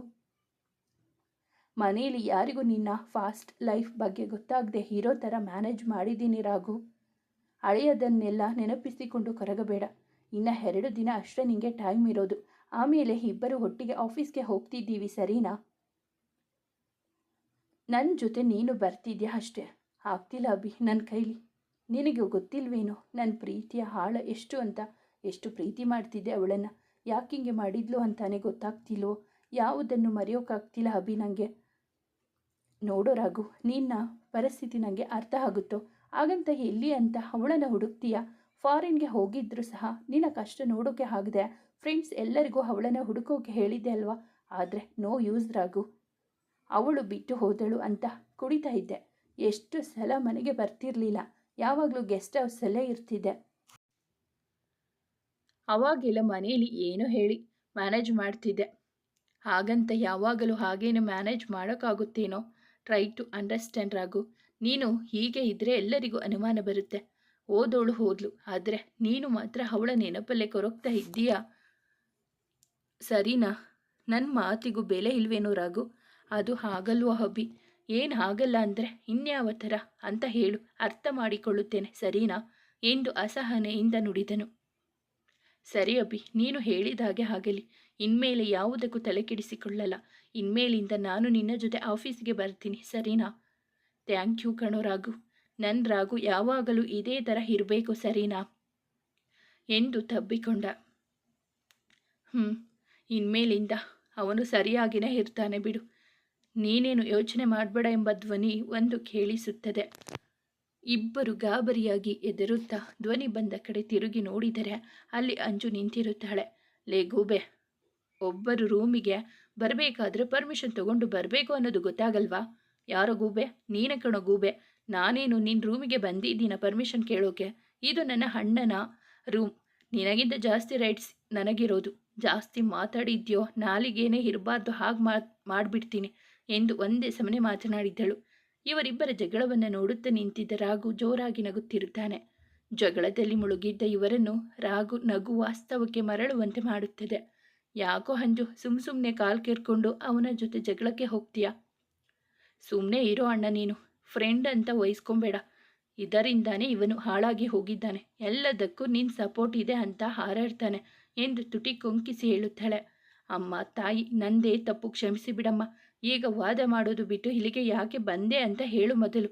Speaker 1: ಮನೆಯಲ್ಲಿ ಯಾರಿಗೂ ನಿನ್ನ ಫಾಸ್ಟ್ ಲೈಫ್ ಬಗ್ಗೆ ಗೊತ್ತಾಗದೆ ಇರೋ ಥರ ಮ್ಯಾನೇಜ್ ಮಾಡಿದ್ದೀನಿ ರಾಘು. ಹಳೆಯದನ್ನೆಲ್ಲ ನೆನಪಿಸಿಕೊಂಡು ಕೊರಗಬೇಡ. ಇನ್ನು 2 ದಿನ ಅಷ್ಟೇ ನಿಮಗೆ ಟೈಮ್ ಇರೋದು. ಆಮೇಲೆ ಇಬ್ಬರು ಒಟ್ಟಿಗೆ ಆಫೀಸ್ಗೆ ಹೋಗ್ತಿದ್ದೀವಿ, ಸರಿನಾ? ನನ್ನ ಜೊತೆ ನೀನು ಬರ್ತಿದ್ಯಾ ಅಷ್ಟೇ. ಆಗ್ತಿಲ್ಲ ಅಭಿ ನನ್ನ ಕೈಲಿ. ನಿನಗೆ ಗೊತ್ತಿಲ್ವೇನೋ ನನ್ನ ಪ್ರೀತಿಯ ಆಳ ಎಷ್ಟು ಅಂತ. ಎಷ್ಟು ಪ್ರೀತಿ ಮಾಡ್ತಿದ್ದೆ ಅವಳನ್ನು. ಯಾಕಿಂಗೆ ಮಾಡಿದ್ಲು ಅಂತಾನೆ ಗೊತ್ತಾಗ್ತಿಲ್ವೋ. ಯಾವುದನ್ನು ಮರೆಯೋಕ್ಕಾಗ್ತಿಲ್ಲ ಅಭಿ ನನಗೆ. ನೋಡೋ ರಾಘು, ನಿನ್ನ ಪರಿಸ್ಥಿತಿ ನನಗೆ ಅರ್ಥ ಆಗುತ್ತೋ. ಹಾಗಂತ ಎಲ್ಲಿ ಅಂತ ಅವಳನ್ನು ಹುಡುಕ್ತೀಯ. ಫಾರಿನ್ಗೆ ಹೋಗಿದ್ರು ಸಹ ನಿನ್ನ ಕಷ್ಟ ನೋಡೋಕೆ ಆಗದೆ ಫ್ರೆಂಡ್ಸ್ ಎಲ್ಲರಿಗೂ ಅವಳನ್ನು ಹುಡುಕೋಕೆ ಹೇಳಿದ್ದೆ ಅಲ್ವಾ. ಆದರೆ ನೋ ಯೂಸ್ ರಾಘು. ಅವಳು ಬಿಟ್ಟು ಹೋದಳು ಅಂತ ಕುಡಿತಾ ಇದ್ದೆ. ಎಷ್ಟು ಸಲ ಮನೆಗೆ ಬರ್ತಿರ್ಲಿಲ್ಲ. ಯಾವಾಗಲೂ ಗೆಸ್ಟ್ ಹೌಸಲ್ಲೇ ಇರ್ತಿದ್ದೆ. ಅವಾಗೆಲ್ಲ ಮನೆಯಲ್ಲಿ ಏನೋ ಹೇಳಿ ಮ್ಯಾನೇಜ್ ಮಾಡ್ತಿದ್ದೆ. ಹಾಗಂತ ಯಾವಾಗಲೂ ಹಾಗೇನು ಮ್ಯಾನೇಜ್ ಮಾಡೋಕ್ಕಾಗುತ್ತೇನೋ. Try to understand Raghu. ನೀನು ಹೀಗೆ ಇದ್ದರೆ ಎಲ್ಲರಿಗೂ ಅನುಮಾನ ಬರುತ್ತೆ. ಓದೋಳು ಹೋದ್ಲು, ಆದರೆ ನೀನು ಮಾತ್ರ ಅವಳ ನೆನಪಲ್ಲೇ ಕೊರಗ್ತಾ ಇದ್ದೀಯಾ. ಸರಿನಾ? ನನ್ನ ಮಾತಿಗೂ ಬೆಲೆ ಇಲ್ವೇನೋ ರಾಘು. ಅದು ಹಾಗಲ್ವೋ ಅಭಿ? ಏನು ಆಗಲ್ಲ ಅಂದರೆ ಇನ್ಯಾವ ಥರ ಅಂತ ಹೇಳು, ಅರ್ಥ ಮಾಡಿಕೊಳ್ಳುತ್ತೇನೆ ಸರಿನಾ ಎಂದು ಅಸಹನೆಯಿಂದ ನುಡಿದನು. ಸರಿ ಅಭಿ, ನೀನು ಹೇಳಿದಾಗೆ ಆಗಲಿ. ಇನ್ಮೇಲೆ ಯಾವುದಕ್ಕೂ ತಲೆ ಕೆಡಿಸಿಕೊಳ್ಳಲ್ಲ. ಇನ್ಮೇಲಿಂದ ನಾನು ನಿನ್ನ ಜೊತೆ ಆಫೀಸಿಗೆ ಬರ್ತೀನಿ ಸರಿನಾ? ಥ್ಯಾಂಕ್ ಯು ಕಣೋ ರಾಘು. ನನ್ನ ರಾಘು ಯಾವಾಗಲೂ ಇದೇ ಥರ ಇರಬೇಕು ಸರಿನಾ ಎಂದು ತಬ್ಬಿಕೊಂಡ. ಇನ್ಮೇಲಿಂದ ಅವನು ಸರಿಯಾಗಿಯೇ ಇರ್ತಾನೆ ಬಿಡು. ನೀನೇನು ಯೋಚನೆ ಮಾಡಬೇಡ ಎಂಬ ಧ್ವನಿ ಒಂದು ಕೇಳಿಸುತ್ತದೆ. ಇಬ್ಬರು ಗಾಬರಿಯಾಗಿ ಎದುರುತ್ತಾ ಧ್ವನಿ ಬಂದ ಕಡೆ ತಿರುಗಿ ನೋಡಿದರೆ ಅಲ್ಲಿ ಅಂಜು ನಿಂತಿರುತ್ತಾಳೆ. ಲೇ ಗೂಬೆ, ಒಬ್ಬರು ರೂಮಿಗೆ ಬರಬೇಕಾದ್ರೆ ಪರ್ಮಿಷನ್ ತಗೊಂಡು ಬರಬೇಕು ಅನ್ನೋದು ಗೊತ್ತಾಗಲ್ವಾ? ಯಾರೋ ಗೂಬೆ? ನೀನೇ ಕಣೋ ಗೂಬೆ. ನಾನೇನು ನಿನ್ನ ರೂಮಿಗೆ ಬಂದಿದ್ದೀನ ಪರ್ಮಿಷನ್ ಕೇಳೋಕೆ? ಇದು ನನ್ನ ಅಣ್ಣನ ರೂಮ್. ನಿನಗಿಂತ ಜಾಸ್ತಿ ರೈಟ್ಸ್ ನನಗಿರೋದು. ಜಾಸ್ತಿ ಮಾತಾಡಿದ್ಯೋ ನಾಲಿಗೇನೇ ಇರಬಾರ್ದು, ಹಾಗೆ ಮಾಡಿಬಿಡ್ತೀನಿ ಎಂದು ಒಂದೇ ಸಮನೆ ಮಾತನಾಡಿದ್ದಳು. ಇವರಿಬ್ಬರ ಜಗಳವನ್ನು ನೋಡುತ್ತಾ ನಿಂತಿದ್ದ ರಾಘು ಜೋರಾಗಿ ನಗುತ್ತಿರುತ್ತಾನೆ. ಜಗಳದಲ್ಲಿ ಮುಳುಗಿದ್ದ ಇವರನ್ನು ರಾಘು ನಗು ವಾಸ್ತವಕ್ಕೆ ಮರಳುವಂತೆ ಮಾಡುತ್ತದೆ. ಯಾಕೋ ಅಂಜು, ಸುಮ್ಮನೆ ಕಾಲು ಕೆರ್ಕೊಂಡು ಅವನ ಜೊತೆ ಜಗಳಕ್ಕೆ ಹೋಗ್ತೀಯಾ? ಸುಮ್ಮನೆ ಇರೋ ಅಣ್ಣ, ನೀನು ಫ್ರೆಂಡ್ ಅಂತ ವಹಿಸ್ಕೊಬೇಡ. ಇದರಿಂದಾನೇ ಇವನು ಹಾಳಾಗಿ ಹೋಗಿದ್ದಾನೆ. ಎಲ್ಲದಕ್ಕೂ ನಿನ್ನ ಸಪೋರ್ಟ್ ಇದೆ ಅಂತ ಹಾರಾಡ್ತಾನೆ ಎಂದು ತುಟಿ ಕೊಂಕಿಸಿ ಹೇಳುತ್ತಾಳೆ. ಅಮ್ಮ ತಾಯಿ, ನಂದೇ ತಪ್ಪು, ಕ್ಷಮಿಸಿ ಬಿಡಮ್ಮ. ಈಗ ವಾದ ಮಾಡೋದು ಬಿಟ್ಟು ಇಲ್ಲಿಗೆ ಯಾಕೆ ಬಂದೆ ಅಂತ ಹೇಳು ಮೊದಲು.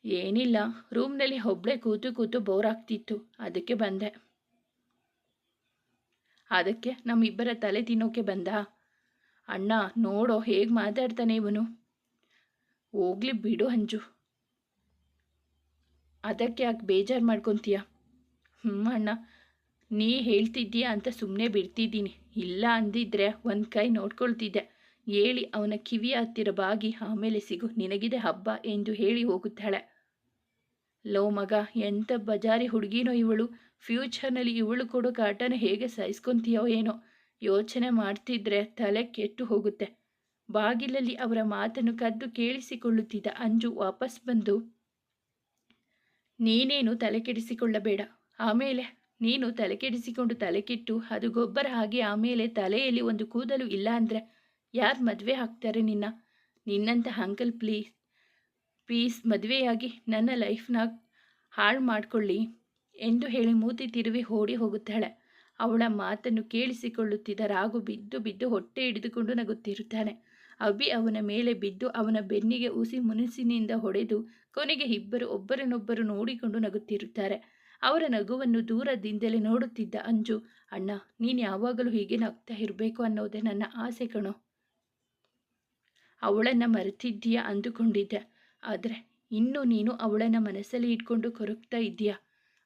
Speaker 1: ಏನಿಲ್ಲ, ರೂಮ್ನಲ್ಲಿ ಒಬ್ಬಳೇ ಕೂತು ಕೂತು ಬೋರ್ ಆಗ್ತಿತ್ತು, ಅದಕ್ಕೆ ಬಂದೆ. ಅದಕ್ಕೆ ನಮ್ಮಿಬ್ಬರ ತಲೆ ತಿನ್ನೋಕೆ ಬಂದ? ಅಣ್ಣ ನೋಡೋ ಹೇಗೆ ಮಾತಾಡ್ತಾನೆ ಇವನು. ಹೋಗ್ಲಿ ಬಿಡು ಅಂಜು, ಅದಕ್ಕೆ ಯಾಕೆ ಬೇಜಾರು ಮಾಡ್ಕೊತೀಯ? ಅಣ್ಣ, ನೀ ಹೇಳ್ತಿದ್ದೀಯಾ ಅಂತ ಸುಮ್ಮನೆ ಬಿಡ್ತಿದ್ದೀನಿ. ಇಲ್ಲ ಅಂದಿದ್ರೆ ಒಂದು ಕೈ ನೋಡ್ಕೊಳ್ತಿದ್ದೆ. ಹೇಳಿ ಅವನ ಕಿವಿಯ ಹತ್ತಿರ ಬಾಗಿ ಆಮೇಲೆ ಸಿಗು, ನಿನಗಿದೆ ಹಬ್ಬ ಎಂದು ಹೇಳಿ ಹೋಗುತ್ತಾಳೆ. ಲೋ ಮಗ, ಎಂಥ ಬಜಾರಿ ಹುಡುಗಿನೋ ಇವಳು. ಫ್ಯೂಚರ್ನಲ್ಲಿ ಇವಳು ಕೊಡೋ ಕಾಟನ ಹೇಗೆ ಸಹಿಸ್ಕೊತೀಯೋ ಏನೋ. ಯೋಚನೆ ಮಾಡ್ತಿದ್ರೆ ತಲೆ ಕೆಟ್ಟು ಹೋಗುತ್ತೆ. ಬಾಗಿಲಲ್ಲಿ ಅವರ ಮಾತನ್ನು ಕದ್ದು ಕೇಳಿಸಿಕೊಳ್ಳುತ್ತಿದ್ದ ಅಂಜು ವಾಪಸ್ ಬಂದು, ನೀನೇನು ತಲೆ ಕೆಡಿಸಿಕೊಳ್ಳಬೇಡ. ಆಮೇಲೆ ನೀನು ತಲೆ ಕೆಡಿಸಿಕೊಂಡು ತಲೆ ಕೆಟ್ಟು ಅದು ಗೊಬ್ಬರ ಆಗಿ ಆಮೇಲೆ ತಲೆಯಲ್ಲಿ ಒಂದು ಕೂದಲು ಇಲ್ಲ ಅಂದರೆ ಯಾರು ಮದುವೆ ಆಗ್ತಾರೆ ನಿನ್ನಂಥ ಅಂಕಲ್? ಪ್ಲೀಸ್ ಮದುವೆಯಾಗಿ ನನ್ನ ಲೈಫ್ನ ಹಾಳು ಮಾಡಿಕೊಳ್ಳಿ ಎಂದು ಹೇಳಿ ಮೂತಿ ತಿರುವಿ ಓಡಿ ಹೋಗುತ್ತಾಳೆ. ಅವಳ ಮಾತನ್ನು ಕೇಳಿಸಿಕೊಳ್ಳುತ್ತಿದ್ದ ರಾಘು ಬಿದ್ದು ಬಿದ್ದು ಹೊಟ್ಟೆ ಹಿಡಿದುಕೊಂಡು ನಗುತ್ತಿರುತ್ತಾನೆ. ಅಭಿ ಅವನ ಮೇಲೆ ಬಿದ್ದು ಅವನ ಬೆನ್ನಿಗೆ ಉಸಿ ಮುನಿಸಿನಿಂದ ಹೊಡೆದು ಕೊನೆಗೆ ಇಬ್ಬರು ಒಬ್ಬರನ್ನೊಬ್ಬರು ನೋಡಿಕೊಂಡು ನಗುತ್ತಿರುತ್ತಾರೆ. ಅವರ ನಗುವನ್ನು ದೂರದಿಂದಲೇ ನೋಡುತ್ತಿದ್ದ ಅಂಜು, ಅಣ್ಣ, ನೀನು ಯಾವಾಗಲೂ ಹೀಗೆ ನಗ್ತಾ ಇರಬೇಕು ಅನ್ನೋದೇ ನನ್ನ ಆಸೆ ಕಣೋ. ಅವಳನ್ನು ಮರೆತಿದ್ದೀಯಾ ಅಂದುಕೊಂಡಿದ್ದೆ, ಆದರೆ ಇನ್ನೂ ನೀನು ಅವಳನ್ನು ಮನಸ್ಸಲ್ಲಿ ಇಟ್ಕೊಂಡು ಕೊರಗ್ತಾ ಇದ್ದೀಯಾ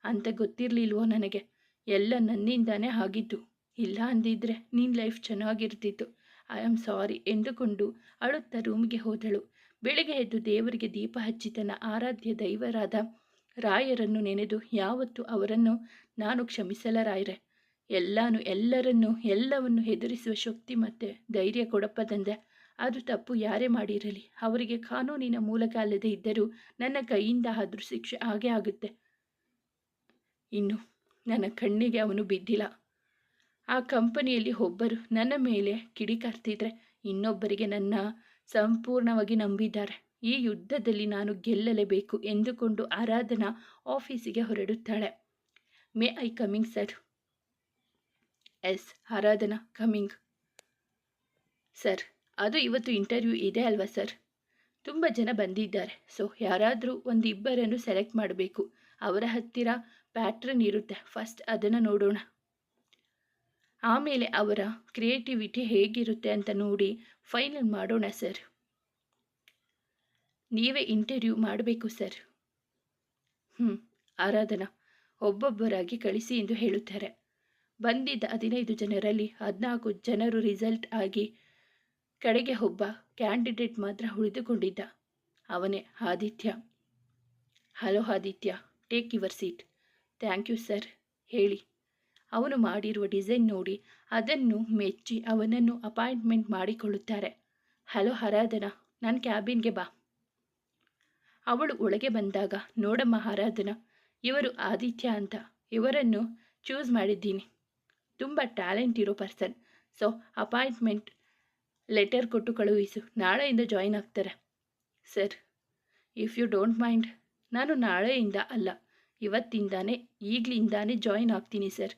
Speaker 1: ಅಂತ ಗೊತ್ತಿರಲಿಲ್ವೋ ನನಗೆ. ಎಲ್ಲ ನನ್ನಿಂದಾನೇ ಆಗಿದ್ದು. ಇಲ್ಲ ಅಂದಿದ್ರೆ ನಿನ್ನ ಲೈಫ್ ಚೆನ್ನಾಗಿರ್ತಿತ್ತು. ಐ ಆಮ್ ಸಾರಿ ಎಂದುಕೊಂಡು ಅಳುತ್ತಾ ರೂಮಿಗೆ ಹೋದಳು. ಬೆಳಿಗ್ಗೆ ಎದ್ದು ದೇವರಿಗೆ ದೀಪ ಹಚ್ಚಿ ತನ್ನ ಆರಾಧ್ಯ ದೈವರಾದ ರಾಯರನ್ನು ನೆನೆದು, ಯಾವತ್ತೂ ಅವರನ್ನು ನಾನು ಕ್ಷಮಿಸಲ ರಾಯರೇ. ಎಲ್ಲವನ್ನು ಎದುರಿಸುವ ಶಕ್ತಿ ಮತ್ತು ಧೈರ್ಯ ಕೊಡಪ್ಪ ತಂದೆ. ಅದು ತಪ್ಪು ಯಾರೇ ಮಾಡಿರಲಿ ಅವರಿಗೆ ಕಾನೂನಿನ ಮೂಲಕ ಅಲ್ಲದೆ ಇದ್ದರೂ ನನ್ನ ಕೈಯಿಂದ ಆದರೂ ಶಿಕ್ಷೆ ಆಗೇ ಆಗುತ್ತೆ. ಇನ್ನು ನನ್ನ ಕಣ್ಣಿಗೆ ಅವನು ಬಿದ್ದಿಲ್ಲ. ಆ ಕಂಪನಿಯಲ್ಲಿ ಒಬ್ಬರು ನನ್ನ ಮೇಲೆ ಕಿಡಿಕಾರ್ತಿದ್ರೆ ಇನ್ನೊಬ್ಬರಿಗೆ ನನ್ನ ಸಂಪೂರ್ಣವಾಗಿ ನಂಬಿದ್ದಾರೆ. ಈ ಯುದ್ಧದಲ್ಲಿ ನಾನು ಗೆಲ್ಲಲೇಬೇಕು ಎಂದುಕೊಂಡು ಆರಾಧನಾ ಆಫೀಸಿಗೆ ಹೊರಡುತ್ತಾಳೆ. May I coming sir? Yes, Aradhana coming. Sir, ಅದು ಇವತ್ತು ಇಂಟರ್ವ್ಯೂ ಇದೆ ಅಲ್ವಾ ಸರ್? ತುಂಬ ಜನ ಬಂದಿದ್ದಾರೆ. ಸೊ ಯಾರಾದರೂ ಒಂದು ಇಬ್ಬರನ್ನು ಸೆಲೆಕ್ಟ್ ಮಾಡಬೇಕು. ಅವರ ಹತ್ತಿರ ಪ್ಯಾಟ್ರನ್ ಇರುತ್ತೆ. ಫಸ್ಟ್ ಅದನ್ನು ನೋಡೋಣ. ಆಮೇಲೆ ಅವರ ಕ್ರಿಯೇಟಿವಿಟಿ ಹೇಗಿರುತ್ತೆ ಅಂತ ನೋಡಿ ಫೈನಲ್ ಮಾಡೋಣ ಸರ್. ನೀವೇ ಇಂಟರ್ವ್ಯೂ ಮಾಡಬೇಕು ಸರ್. ಆರಾಧನಾ, ಒಬ್ಬೊಬ್ಬರಾಗಿ ಕಳಿಸಿ ಎಂದು ಹೇಳುತ್ತಾರೆ. ಬಂದಿದ್ದ 15 ಜನರಲ್ಲಿ 14 ಜನರು ರಿಸಲ್ಟ್ ಆಗಿ ಕಡೆಗೆ ಒಬ್ಬ ಕ್ಯಾಂಡಿಡೇಟ್ ಮಾತ್ರ ಉಳಿದುಕೊಂಡಿದ್ದ. ಅವನೇ Aditya. Hello Aditya, take your seat. Thank you sir. ಹೇಳಿ. ಅವನು ಮಾಡಿರುವ ಡಿಸೈನ್ ನೋಡಿ ಅದನ್ನು ಮೆಚ್ಚಿ ಅವನನ್ನು ಅಪಾಯಿಂಟ್ಮೆಂಟ್ ಮಾಡಿಕೊಳ್ಳುತ್ತಾರೆ. ಹಲೋ ಆರಾಧನಾ, ನನ್ನ ಕ್ಯಾಬಿನ್ಗೆ ಬಾ. ಅವಳು ಒಳಗೆ ಬಂದಾಗ, ನೋಡಮ್ಮ ಆರಾಧನಾ, ಇವರು ಆದಿತ್ಯ ಅಂತ. ಇವರನ್ನು ಚೂಸ್ ಮಾಡಿದ್ದೀನಿ. ತುಂಬ ಟ್ಯಾಲೆಂಟ್ ಇರೋ ಪರ್ಸನ್. ಸೊ ಅಪಾಯಿಂಟ್ಮೆಂಟ್ ಲೆಟರ್ ಕೊಟ್ಟು ಕಳುಹಿಸು. ನಾಳೆಯಿಂದ ಜಾಯಿನ್ ಆಗ್ತಾರೆ. Sir, if you don't mind, ನಾನು ನಾಳೆಯಿಂದ ಅಲ್ಲ, ಇವತ್ತಿಂದಾನೇ ಈಗಲಿಂದಾನೇ ಜಾಯಿನ್ ಆಗ್ತೀನಿ ಸರ್.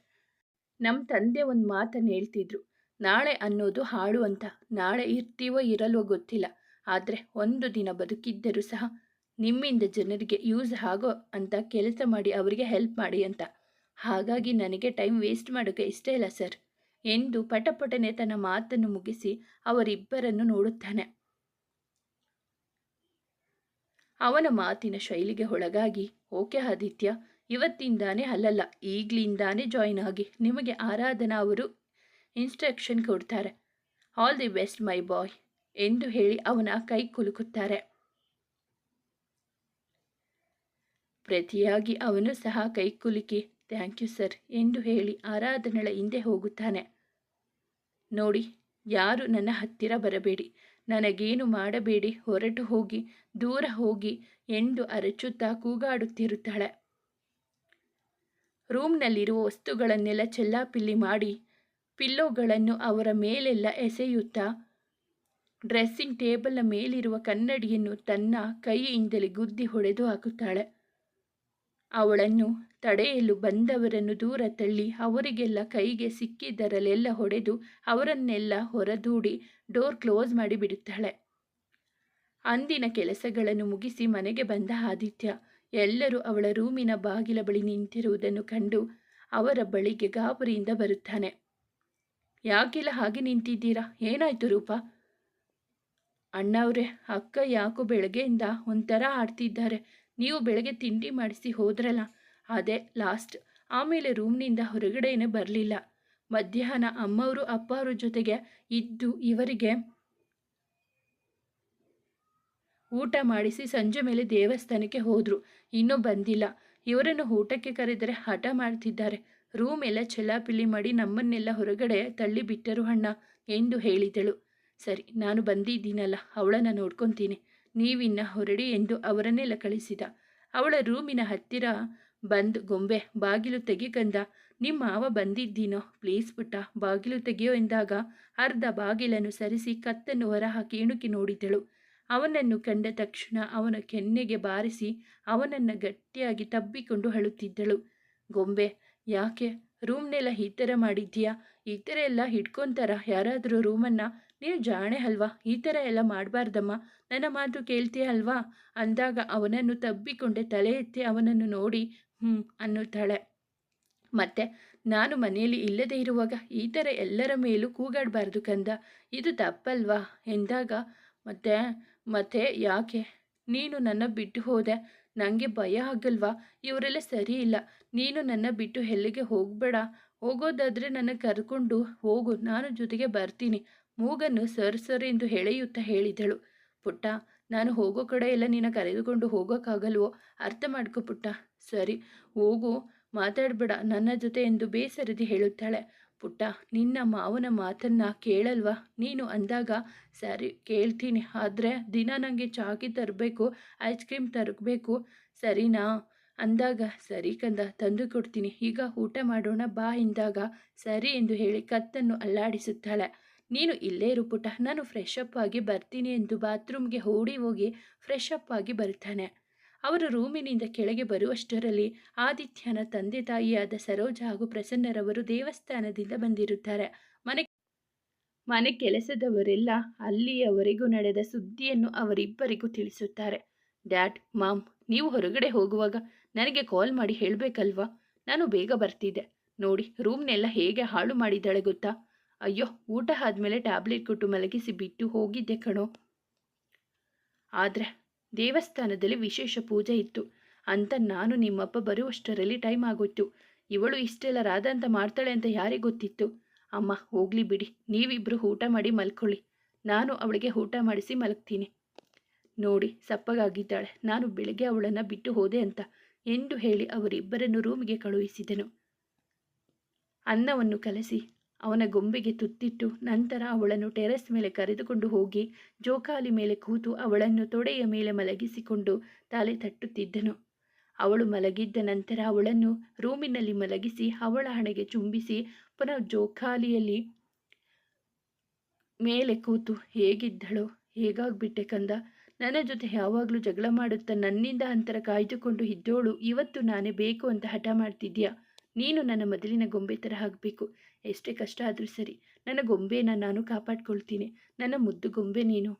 Speaker 1: ನಮ್ಮ ತಂದೆ ಒಂದು ಮಾತನ್ನು ಹೇಳ್ತಿದ್ರು, ನಾಳೆ ಅನ್ನೋದು ಹಾಳು ಅಂತ. ನಾಳೆ ಇರ್ತೀವೋ ಇರಲ್ವೋ ಗೊತ್ತಿಲ್ಲ, ಆದರೆ ಒಂದು ದಿನ ಬದುಕಿದ್ದರೂ ಸಹ ನಿಮ್ಮಿಂದ ಜನರಿಗೆ ಯೂಸ್ ಆಗೋ ಅಂತ ಕೆಲಸ ಮಾಡಿ ಅವರಿಗೆ ಹೆಲ್ಪ್ ಮಾಡಿ ಅಂತ. ಹಾಗಾಗಿ ನನಗೆ ಟೈಮ್ ವೇಸ್ಟ್ ಮಾಡೋಕ್ಕೆ ಇಷ್ಟ ಇಲ್ಲ ಸರ್ ಎಂದು ಪಟಪಟನೆ ತನ್ನ ಮಾತನ್ನು ಮುಗಿಸಿ ಅವರಿಬ್ಬರನ್ನು ನೋಡುತ್ತಾನೆ. ಅವನ ಮಾತಿನ ಶೈಲಿಗೆ ಒಳಗಾಗಿ, ಓಕೆ ಆದಿತ್ಯ, ಇವತ್ತಿಂದಾನೇ ಅಲ್ಲಲ್ಲ ಈಗಲಿಂದಾನೇ ಜಾಯಿನ್ ಆಗಿ. ನಿಮಗೆ ಆರಾಧನಾ ಅವರು ಇನ್ಸ್ಟ್ರಕ್ಷನ್ ಕೊಡ್ತಾರೆ. ಆಲ್ ದಿ ಬೆಸ್ಟ್ ಮೈ ಬಾಯ್ ಎಂದು ಹೇಳಿ ಅವನ ಕೈ ಕುಲುಕುತ್ತಾರೆ. ಪ್ರತಿಯಾಗಿ ಅವನು ಸಹ ಕೈ ಕುಲುಕಿ ಥ್ಯಾಂಕ್ ಯು ಸರ್ ಎಂದು ಹೇಳಿ ಆರಾಧನಳ ಹಿಂದೆ ಹೋಗುತ್ತಾನೆ. ನೋಡಿ, ಯಾರು ನನ್ನ ಹತ್ತಿರ ಬರಬೇಡಿ, ನನಗೇನು ಮಾಡಬೇಡಿ, ಹೊರಟು ಹೋಗಿ, ದೂರ ಹೋಗಿ ಎಂದು ಅರಚುತ್ತಾ ಕೂಗಾಡುತ್ತಿರುತ್ತಾಳೆ. ರೂಮ್ನಲ್ಲಿರುವ ವಸ್ತುಗಳನ್ನೆಲ್ಲ ಚೆಲ್ಲಾಪಿಲ್ಲಿ ಮಾಡಿ ಪಿಲ್ಲೋಗಳನ್ನು ಅವರ ಮೇಲೆಲ್ಲ ಎಸೆಯುತ್ತಾ ಡ್ರೆಸ್ಸಿಂಗ್ ಟೇಬಲ್ನ ಮೇಲಿರುವ ಕನ್ನಡಿಯನ್ನು ತನ್ನ ಕೈಯಿಂದಲೇ ಗುದ್ದಿ ಹೊಡೆದು ಹಾಕುತ್ತಾಳೆ. ಅವಳನ್ನು ತಡೆಯಲು ಬಂದವರನ್ನು ದೂರ ತಳ್ಳಿ ಅವರಿಗೆಲ್ಲ ಕೈಗೆ ಸಿಕ್ಕಿದ್ದರಲ್ಲೆಲ್ಲ ಹೊಡೆದು ಅವರನ್ನೆಲ್ಲ ಹೊರದೂಡಿ ಡೋರ್ ಕ್ಲೋಸ್ ಮಾಡಿಬಿಡುತ್ತಾಳೆ. ಅಂದಿನ ಕೆಲಸಗಳನ್ನು ಮುಗಿಸಿ ಮನೆಗೆ ಬಂದ ಆದಿತ್ಯ ಎಲ್ಲರೂ ಅವಳ ರೂಮಿನ ಬಾಗಿಲ ಬಳಿ ನಿಂತಿರುವುದನ್ನು ಕಂಡು ಅವರ ಬಳಿಗೆ ಗಾಬರಿಯಿಂದ ಬರುತ್ತಾನೆ. ಯಾಕೆಲ್ಲ ಹಾಗೆ ನಿಂತಿದ್ದೀರಾ? ಏನಾಯ್ತು ರೂಪಾ? ಅಣ್ಣವ್ರೆ, ಅಕ್ಕ ಯಾಕೋ ಬೆಳಗ್ಗೆಯಿಂದ ಒಂಥರ ಆಡ್ತಿದ್ದಾರೆ. ನೀವು ಬೆಳಗ್ಗೆ ತಿಂಡಿ ಮಾಡಿಸಿ ಹೋದ್ರಲ್ಲ, ಅದೇ ಲಾಸ್ಟ್. ಆಮೇಲೆ ರೂಮ್ನಿಂದ ಹೊರಗಡೆನೇ ಬರಲಿಲ್ಲ. ಮಧ್ಯಾಹ್ನ ಅಮ್ಮವರು ಅಪ್ಪವ್ರ ಜೊತೆಗೆ ಇದ್ದು ಇವರಿಗೆ ಊಟ ಮಾಡಿಸಿ ಸಂಜೆ ಮೇಲೆ ದೇವಸ್ಥಾನಕ್ಕೆ ಹೋದರು. ಇನ್ನೂ ಬಂದಿಲ್ಲ. ಇವರನ್ನು ಊಟಕ್ಕೆ ಕರೆದರೆ ಹಠ ಮಾಡ್ತಿದ್ದಾರೆ. ರೂಮ್ ಎಲ್ಲ ಚೆಲ್ಲಾಪಿಲ್ಲಿ ಮಾಡಿ ನಮ್ಮನ್ನೆಲ್ಲ ಹೊರಗಡೆ ತಳ್ಳಿಬಿಟ್ಟರು ಅಣ್ಣ ಎಂದು ಹೇಳಿದಳು. ಸರಿ, ನಾನು ಬಂದಿದ್ದೀನಲ್ಲ, ಅವಳನ್ನು ನೋಡ್ಕೊತೀನಿ, ನೀವಿನ್ನ ಹೊರಡಿ ಎಂದು ಅವರನ್ನೆಲ್ಲ ಕಳಿಸಿದ. ಅವಳ ರೂಮಿನ ಹತ್ತಿರ ಬಂದು, ಗೊಂಬೆ ಬಾಗಿಲು ತೆಗಿಕಂದ, ನಿಮ್ಮ ಮಾವ ಬಂದಿದ್ದೀನೋ, ಪ್ಲೀಸ್ ಪುಟ್ಟ ಬಾಗಿಲು ತೆಗೆಯೋ ಎಂದಾಗ ಅರ್ಧ ಬಾಗಿಲನ್ನು ಸರಿಸಿ ಕತ್ತನ್ನು ಹೊರಹಾಕಿ ಇಣುಕಿ ನೋಡಿದಳು. ಅವನನ್ನು ಕಂಡ ತಕ್ಷಣ ಅವನ ಕೆನ್ನೆಗೆ ಬಾರಿಸಿ ಅವನನ್ನು ಗಟ್ಟಿಯಾಗಿ ತಬ್ಬಿಕೊಂಡು ಅಳುತ್ತಿದ್ದಳು. ಗೊಂಬೆ, ಯಾಕೆ ರೂಮ್ನೆಲ್ಲ ಈ ಥರ ಮಾಡಿದ್ದೀಯಾ? ಈ ಥರ ಎಲ್ಲ ಹಿಡ್ಕೊತಾರ ಯಾರಾದರೂ ರೂಮನ್ನು? ನೀನು ಜಾಣೆ ಅಲ್ವಾ? ಈ ಥರ ಎಲ್ಲ ಮಾಡಬಾರ್ದಮ್ಮ, ನನ್ನ ಮಾತು ಕೇಳ್ತೀಯ ಅಲ್ವಾ ಅಂದಾಗ ಅವನನ್ನು ತಬ್ಬಿಕೊಂಡೆ ತಲೆ ಎತ್ತಿ ಅವನನ್ನು ನೋಡಿ ಅನ್ನುತ್ತಾಳೆ. ಮತ್ತೆ ನಾನು ಮನೆಯಲ್ಲಿ ಇಲ್ಲದೇ ಇರುವಾಗ ಈ ಥರ ಎಲ್ಲರ ಮೇಲೂ ಕೂಗಾಡಬಾರ್ದು ಕಂದ, ಇದು ತಪ್ಪಲ್ವಾ ಎಂದಾಗ ಮತ್ತೆ ಯಾಕೆ ನೀನು ನನ್ನ ಬಿಟ್ಟು ಹೋದೆ? ನನಗೆ ಭಯ ಆಗಲ್ವಾ? ಇವರೆಲ್ಲ ಸರಿ ಇಲ್ಲ. ನೀನು ನನ್ನ ಬಿಟ್ಟು ಎಲ್ಲಿಗೆ ಹೋಗಬೇಡ. ಹೋಗೋದಾದರೆ ನನ್ನ ಕರ್ಕೊಂಡು ಹೋಗು, ನಾನು ಜೊತೆಗೆ ಬರ್ತೀನಿ. ಮೂಗನ್ನು ಸರ್ ಎಂದು ಎಳೆಯುತ್ತಾ ಹೇಳಿದಳು. ಪುಟ್ಟ, ನಾನು ಹೋಗೋ ಕಡೆ ಎಲ್ಲ ನಿನ್ನ ಕರೆದುಕೊಂಡು ಹೋಗೋಕ್ಕಾಗಲ್ವೋ? ಅರ್ಥ ಮಾಡ್ಕೊ ಪುಟ್ಟ. ಸರಿ ಹೋಗು, ಮಾತಾಡಬೇಡ ನನ್ನ ಜೊತೆ ಎಂದು ಬೇಸರದಿ ಹೇಳುತ್ತಾಳೆ. ಪುಟ್ಟ, ನಿನ್ನ ಮಾವನ ಮಾತನ್ನು ಕೇಳಲ್ವಾ ನೀನು ಅಂದಾಗ, ಸರಿ ಕೇಳ್ತೀನಿ, ಆದರೆ ದಿನ ನನಗೆ ಚಾಕಿ ತರಬೇಕು, ಐಸ್ ಕ್ರೀಮ್ ತರಬೇಕು, ಸರಿನಾ ಅಂದಾಗ, ಸರಿ ಕಂದ ತಂದು ಕೊಡ್ತೀನಿ, ಈಗ ಊಟ ಮಾಡೋಣ ಬಾ ಎಂದಾಗ, ಸರಿ ಎಂದು ಹೇಳಿ ಕತ್ತನ್ನು ಅಲ್ಲಾಡಿಸುತ್ತಾಳೆ. ನೀನು ಇಲ್ಲೇ ಇರು ಪುಟ್ಟ, ನಾನು ಫ್ರೆಶ್ ಅಪ್ ಆಗಿ ಬರ್ತೀನಿ ಎಂದು ಬಾತ್ರೂಮ್ಗೆ ಓಡಿ ಹೋಗಿ ಫ್ರೆಶ್ ಅಪ್ ಆಗಿ ಬರುತ್ತಾನೆ. ಅವರು ರೂಮಿನಿಂದ ಕೆಳಗೆ ಬರುವಷ್ಟರಲ್ಲಿ ಆದಿತ್ಯನ ತಂದೆ ತಾಯಿಯಾದ ಸರೋಜ ಹಾಗೂ ಪ್ರಸನ್ನರವರು ದೇವಸ್ಥಾನದಿಂದ ಬಂದಿರುತ್ತಾರೆ. ಮನೆ ಕೆಲಸದವರೆಲ್ಲ ಅಲ್ಲಿಯವರೆಗೂ ನಡೆದ ಸುದ್ದಿಯನ್ನು ಅವರಿಬ್ಬರಿಗೂ ತಿಳಿಸುತ್ತಾರೆ. ಡ್ಯಾಡ್, ಮಾಮ್, ನೀವು ಹೊರಗಡೆ ಹೋಗುವಾಗ ನನಗೆ ಕಾಲ್ ಮಾಡಿ ಹೇಳಬೇಕಲ್ವಾ? ನಾನು ಬೇಗ ಬರ್ತಿದ್ದೆ. ನೋಡಿ, ರೂಮ್ನೆಲ್ಲ ಹೇಗೆ ಹಾಳು ಮಾಡಿದ್ದಾಳೆ ಗೊತ್ತಾ? ಅಯ್ಯೋ, ಊಟ ಆದಮೇಲೆ ಟ್ಯಾಬ್ಲೆಟ್ ಕೊಟ್ಟು ಮಲಗಿಸಿ ಬಿಟ್ಟು ಹೋಗಿದ್ದೆ ಕಣೋ. ಆದರೆ ದೇವಸ್ಥಾನದಲ್ಲಿ ವಿಶೇಷ ಪೂಜೆ ಇತ್ತು ಅಂತ ನಾನು ನಿಮ್ಮಪ್ಪ ಬರುವಷ್ಟರಲ್ಲಿ ಟೈಮ್ ಆಗೋಯ್ತು. ಇವಳು ಇಷ್ಟೆಲ್ಲ ರಾಧ ಅಂತ ಮಾಡ್ತಾಳೆ ಅಂತ ಯಾರಿಗೆ ಗೊತ್ತಿತ್ತು? ಅಮ್ಮ, ಹೋಗ್ಲಿ ಬಿಡಿ, ನೀವಿಬ್ಬರು ಊಟ ಮಾಡಿ ಮಲ್ಕೊಳ್ಳಿ. ನಾನು ಅವಳಿಗೆ ಊಟ ಮಾಡಿಸಿ ಮಲಗ್ತೀನಿ. ನೋಡಿ, ಸಪ್ಪಗಾಗಿದ್ದಾಳೆ. ನಾನು ಬೆಳಗ್ಗೆ ಅವಳನ್ನು ಬಿಟ್ಟು ಹೋದೆ ಅಂತ ಎಂದು ಹೇಳಿ ಅವರಿಬ್ಬರನ್ನು ರೂಮಿಗೆ ಕಳುಹಿಸಿದನು. ಅನ್ನವನ್ನು ಕಲಸಿ ಅವನ ಗೊಂಬೆಗೆ ತುತ್ತಿಟ್ಟು ನಂತರ ಅವಳನ್ನು ಟೆರೆಸ್ ಮೇಲೆ ಕರೆದುಕೊಂಡು ಹೋಗಿ ಜೋಕಾಲಿ ಮೇಲೆ ಕೂತು ಅವಳನ್ನು ತೊಡೆಯ ಮೇಲೆ ಮಲಗಿಸಿಕೊಂಡು ತಲೆ ತಟ್ಟುತ್ತಿದ್ದನು. ಅವಳು ಮಲಗಿದ್ದ ನಂತರ ಅವಳನ್ನು ರೂಮಿನಲ್ಲಿ ಮಲಗಿಸಿ ಅವಳ ಹಣೆಗೆ ಚುಂಬಿಸಿ ಪುನಃ ಜೋಕಾಲಿಯಲ್ಲಿ ಮೇಲೆ ಕೂತು, ಹೇಗಿದ್ದಳೋ, ಹೇಗಾಗ್ಬಿಟ್ಟೆ ಕಂದ, ನನ್ನ ಜೊತೆ ಯಾವಾಗಲೂ ಜಗಳ ಮಾಡುತ್ತಾ ನನ್ನಿಂದ ಅಂತರ ಕಾಯ್ದುಕೊಂಡು ಇದ್ದೋಳು ಇವತ್ತು ನಾನೇ ಬೇಕು ಅಂತ ಹಠ ಮಾಡ್ತಿದ್ಯಾ? ನೀನು ನನ್ನ ಮೊದಲಿನ ಗೊಂಬೆ ಥರ ಆಗಬೇಕು. ಎಷ್ಟೇ ಕಷ್ಟ ಆದರೂ ಸರಿ, ನನ್ನ ಗೊಂಬೆನ ನಾನು ಕಾಪಾಡ್ಕೊಳ್ತೀನಿ. ನನ್ನ ಮುದ್ದು ಗೊಂಬೆ ನೀನು.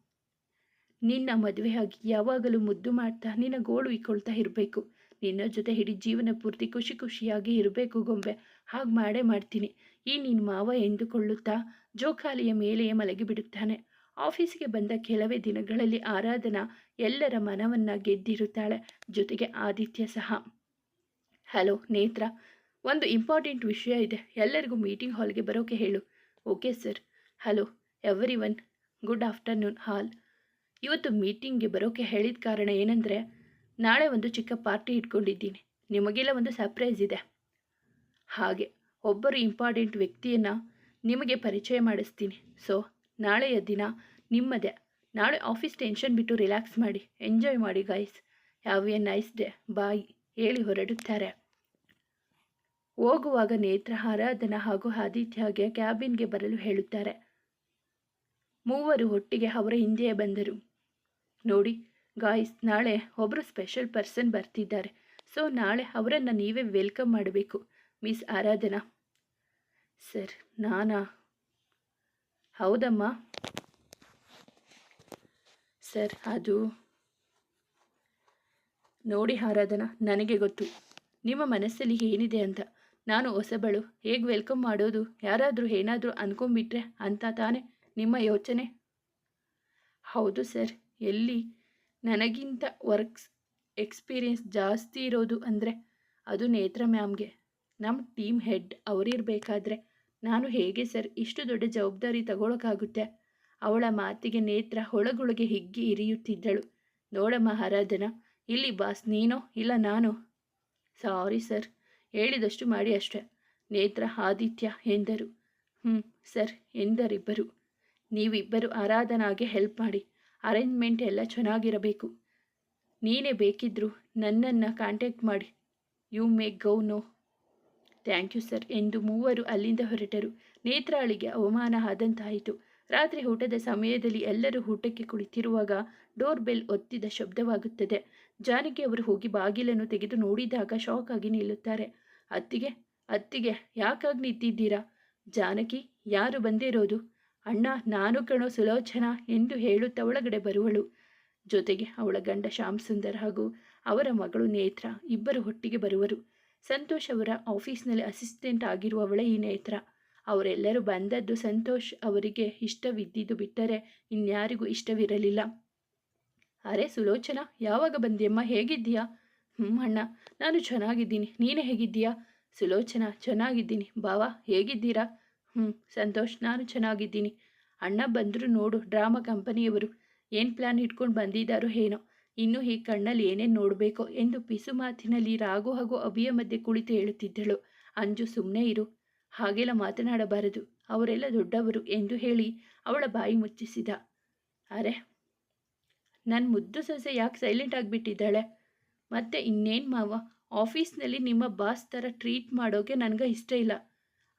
Speaker 1: ನಿನ್ನ ಮದುವೆಯಾಗಿ ಯಾವಾಗಲೂ ಮುದ್ದು ಮಾಡ್ತಾ ನಿನ್ನ ಗೋಳು ಇಕ್ಕೊಳ್ತಾ ಇರಬೇಕು. ನಿನ್ನ ಜೊತೆ ಇಡೀ ಜೀವನ ಪೂರ್ತಿ ಖುಷಿ ಖುಷಿಯಾಗಿ ಇರಬೇಕು ಗೊಂಬೆ. ಹಾಗೆ ಮಾಡೇ ಮಾಡ್ತೀನಿ. ಈ ನಿನ್ನ ಮಾವ ಎಂದುಕೊಳ್ಳುತ್ತಾ ಜೋಕಾಲಿಯ ಮೇಲೆಯೇ ಮಲಗಿಬಿಡುತ್ತಾನೆ. ಆಫೀಸಿಗೆ ಬಂದ ಕೆಲವೇ ದಿನಗಳಲ್ಲಿ ಆರಾಧನಾ ಎಲ್ಲರ ಮನವನ್ನು ಗೆದ್ದಿರುತ್ತಾಳೆ, ಜೊತೆಗೆ ಆದಿತ್ಯ ಸಹ. ಹಲೋ ನೇತ್ರ, ಒಂದು ಇಂಪಾರ್ಟೆಂಟ್ ವಿಷಯ ಇದೆ. ಎಲ್ಲರಿಗೂ ಮೀಟಿಂಗ್ ಹಾಲ್ಗೆ ಬರೋಕೆ ಹೇಳು. Okay sir. Hello everyone, good afternoon hall. ಇವತ್ತು ಮೀಟಿಂಗ್ಗೆ ಬರೋಕೆ ಹೇಳಿದ ಕಾರಣ ಏನಂದರೆ, ನಾಳೆ ಒಂದು ಚಿಕ್ಕ ಪಾರ್ಟಿ ಇಟ್ಕೊಂಡಿದ್ದೀನಿ. ನಿಮಗೆಲ್ಲ ಒಂದು ಸರ್ಪ್ರೈಸ್ ಇದೆ. ಹಾಗೆ ಒಬ್ಬರು ಇಂಪಾರ್ಟೆಂಟ್ ವ್ಯಕ್ತಿಯನ್ನು ನಿಮಗೆ ಪರಿಚಯ ಮಾಡಿಸ್ತೀನಿ. ಸೊ ನಾಳೆಯ ದಿನ ನಿಮ್ಮದೇ. ನಾಳೆ ಆಫೀಸ್ ಟೆನ್ಷನ್ ಬಿಟ್ಟು ರಿಲ್ಯಾಕ್ಸ್ ಮಾಡಿ, ಎಂಜಾಯ್ ಮಾಡಿ guys. Have a nice day, bye ಹೇಳಿ ಹೊರಡುತ್ತಾರೆ. ಹೋಗುವಾಗ ನೇತ್ರ ಆರಾಧನಾ ಹಾಗೂ ಆದಿತ್ಯಗೆ ಕ್ಯಾಬಿನ್ಗೆ ಬರಲು ಹೇಳುತ್ತಾರೆ. ಮೂವರು ಒಟ್ಟಿಗೆ ಅವರ ಹಿಂದೆಯೇ ಬಂದರು. ನೋಡಿ ಗಾಯ್ಸ್, ನಾಳೆ ಒಬ್ಬರು ಸ್ಪೆಷಲ್ ಪರ್ಸನ್ ಬರ್ತಿದ್ದಾರೆ. ಸೊ ನಾಳೆ ಅವರನ್ನು ನೀವೇ ವೆಲ್ಕಮ್ ಮಾಡಬೇಕು. ಮಿಸ್ ಆರಾಧನಾ. ಸರ್ ನಾನಾ? ಹೌದಮ್ಮ ಸರ್. ಅದು ನೋಡಿ ಆರಾಧನಾ, ನನಗೆ ಗೊತ್ತು ನಿಮ್ಮ ಮನಸ್ಸಲ್ಲಿ ಏನಿದೆ ಅಂತ. ನಾನು ಹೊಸಬಳು, ಹೇಗೆ ವೆಲ್ಕಮ್ ಮಾಡೋದು, ಯಾರಾದರೂ ಏನಾದರೂ ಅಂದ್ಕೊಂಡ್ಬಿಟ್ರೆ ಅಂತ ತಾನೇ ನಿಮ್ಮ ಯೋಚನೆ? ಹೌದು ಸರ್. ಎಲ್ಲಿ ನನಗಿಂತ ವರ್ಕ್ಸ್ ಎಕ್ಸ್ಪೀರಿಯನ್ಸ್ ಜಾಸ್ತಿ ಇರೋದು ಅಂದರೆ ಅದು ನೇತ್ರ ಮ್ಯಾಮ್ಗೆ. ನಮ್ಮ ಟೀಮ್ ಹೆಡ್ ಅವರಿರಬೇಕಾದ್ರೆ ನಾನು ಹೇಗೆ ಸರ್ ಇಷ್ಟು ದೊಡ್ಡ ಜವಾಬ್ದಾರಿ ತಗೊಳ್ಳೋಕ್ಕಾಗುತ್ತೆ? ಅವಳ ಮಾತಿಗೆ ನೇತ್ರ ಒಳಗೊಳಗೆ ಹಿಗ್ಗಿ ಇರಿಯುತ್ತಿದ್ದಳು. ನೋಡಮ್ಮ ಆರಾಧನಾ, ಇಲ್ಲಿ ಬಾಸ್ ನೀನೋ ಇಲ್ಲ ನಾನು? ಸಾರಿ ಸರ್, ಹೇಳಿದಷ್ಟು ಮಾಡಿ ಅಷ್ಟೆ. ನೇತ್ರ ಆದಿತ್ಯ ಎಂದರು. ಸರ್ ಎಂದರಿಬ್ಬರು. ನೀವಿಬ್ಬರು ಆರಾಧನಾಗೆ ಹೆಲ್ಪ್ ಮಾಡಿ. ಅರೇಂಜ್ಮೆಂಟ್ ಎಲ್ಲ ಚೆನ್ನಾಗಿರಬೇಕು. ನೀನೇ ಬೇಕಿದ್ದರೂ ನನ್ನನ್ನು ಕಾಂಟ್ಯಾಕ್ಟ್ ಮಾಡಿ. You may go now. Thank you sir ಎಂದು ಮೂವರು ಅಲ್ಲಿಂದ ಹೊರಟರು. ನೇತ್ರಾಳಿಗೆ ಅವಮಾನ ಆದಂತಾಯಿತು. ರಾತ್ರಿ ಊಟದ ಸಮಯದಲ್ಲಿ ಎಲ್ಲರೂ ಊಟಕ್ಕೆ ಕುಳಿತಿರುವಾಗ ಡೋರ್ ಬೆಲ್ ಒತ್ತಿದ ಶಬ್ದವಾಗುತ್ತದೆ. ಜಾನಕಿ ಅವರು ಹೋಗಿ ಬಾಗಿಲನ್ನು ತೆಗೆದು ನೋಡಿದಾಗ ಶಾಕ್ ಆಗಿ ನಿಲ್ಲುತ್ತಾರೆ. ಅತ್ತಿಗೆ ಅತ್ತಿಗೆ ಯಾಕಾಗಿ ನಿಂತಿದ್ದೀರಾ? ಜಾನಕಿ, ಯಾರು ಬಂದಿರೋದು? ಅಣ್ಣ, ನಾನು ಕಣೋ ಸುಲೋಚನಾ ಎಂದು ಹೇಳುತ್ತಾ ಒಳಗಡೆ ಬರುವಳು. ಜೊತೆಗೆ ಅವಳ ಗಂಡ ಶ್ಯಾಮ್ ಸುಂದರ್ ಹಾಗೂ ಅವರ ಮಗಳು ನೇತ್ರ ಇಬ್ಬರು ಒಟ್ಟಿಗೆ ಬರುವರು. ಸಂತೋಷ್ ಅವರ ಆಫೀಸ್ನಲ್ಲಿ ಅಸಿಸ್ಟೆಂಟ್ ಆಗಿರುವವಳೇ ಈ ನೇತ್ರ. ಅವರೆಲ್ಲರೂ ಬಂದದ್ದು ಸಂತೋಷ್ ಅವರಿಗೆ ಇಷ್ಟವಿದ್ದಿದ್ದು ಬಿಟ್ಟರೆ ಇನ್ಯಾರಿಗೂ ಇಷ್ಟವಿರಲಿಲ್ಲ. ಅರೆ ಸುಲೋಚನಾ, ಯಾವಾಗ ಬಂದಿಯಮ್ಮ? ಹೇಗಿದ್ದೀಯಾ? ಅಣ್ಣ, ನಾನು ಚೆನ್ನಾಗಿದ್ದೀನಿ. ನೀನೇ ಹೇಗಿದ್ದೀಯಾ? ಸುಲೋಚನಾ, ಚೆನ್ನಾಗಿದ್ದೀನಿ. ಬಾವಾ, ಹೇಗಿದ್ದೀರಾ? ಸಂತೋಷ್, ನಾನು ಚೆನ್ನಾಗಿದ್ದೀನಿ. ಅಣ್ಣ ಬಂದರು ನೋಡು, ಡ್ರಾಮಾ ಕಂಪನಿಯವರು. ಏನು ಪ್ಲ್ಯಾನ್ ಇಟ್ಕೊಂಡು ಬಂದಿದ್ದಾರೋ ಏನೋ. ಇನ್ನೂ ಈ ಕಣ್ಣಲ್ಲಿ ಏನೇನು ನೋಡಬೇಕೋ ಎಂದು ಪಿಸು ಮಾತಿನಲ್ಲಿ ರಾಘು ಹಾಗೂ ಅಭಿಯ ಮಧ್ಯೆ ಕುಳಿತು ಹೇಳುತ್ತಿದ್ದಳು. ಅಂಜು, ಸುಮ್ಮನೆ ಇರು, ಹಾಗೆಲ್ಲ ಮಾತನಾಡಬಾರದು, ಅವರೆಲ್ಲ ದೊಡ್ಡವರು ಎಂದು ಹೇಳಿ ಅವಳ ಬಾಯಿ ಮುಚ್ಚಿಸಿದ. ಅರೆ, ನನ್ನ ಮುದ್ದು ಸೊಸೆ ಯಾಕೆ ಸೈಲೆಂಟ್ ಆಗಿಬಿಟ್ಟಿದ್ದಾಳೆ? ಮತ್ತೆ ಇನ್ನೇನು ಮಾವ, ಆಫೀಸ್ನಲ್ಲಿ ನಿಮ್ಮ ಬಾಸ್ ಥರ ಟ್ರೀಟ್ ಮಾಡೋಕೆ ನನಗೆ ಇಷ್ಟ ಇಲ್ಲ.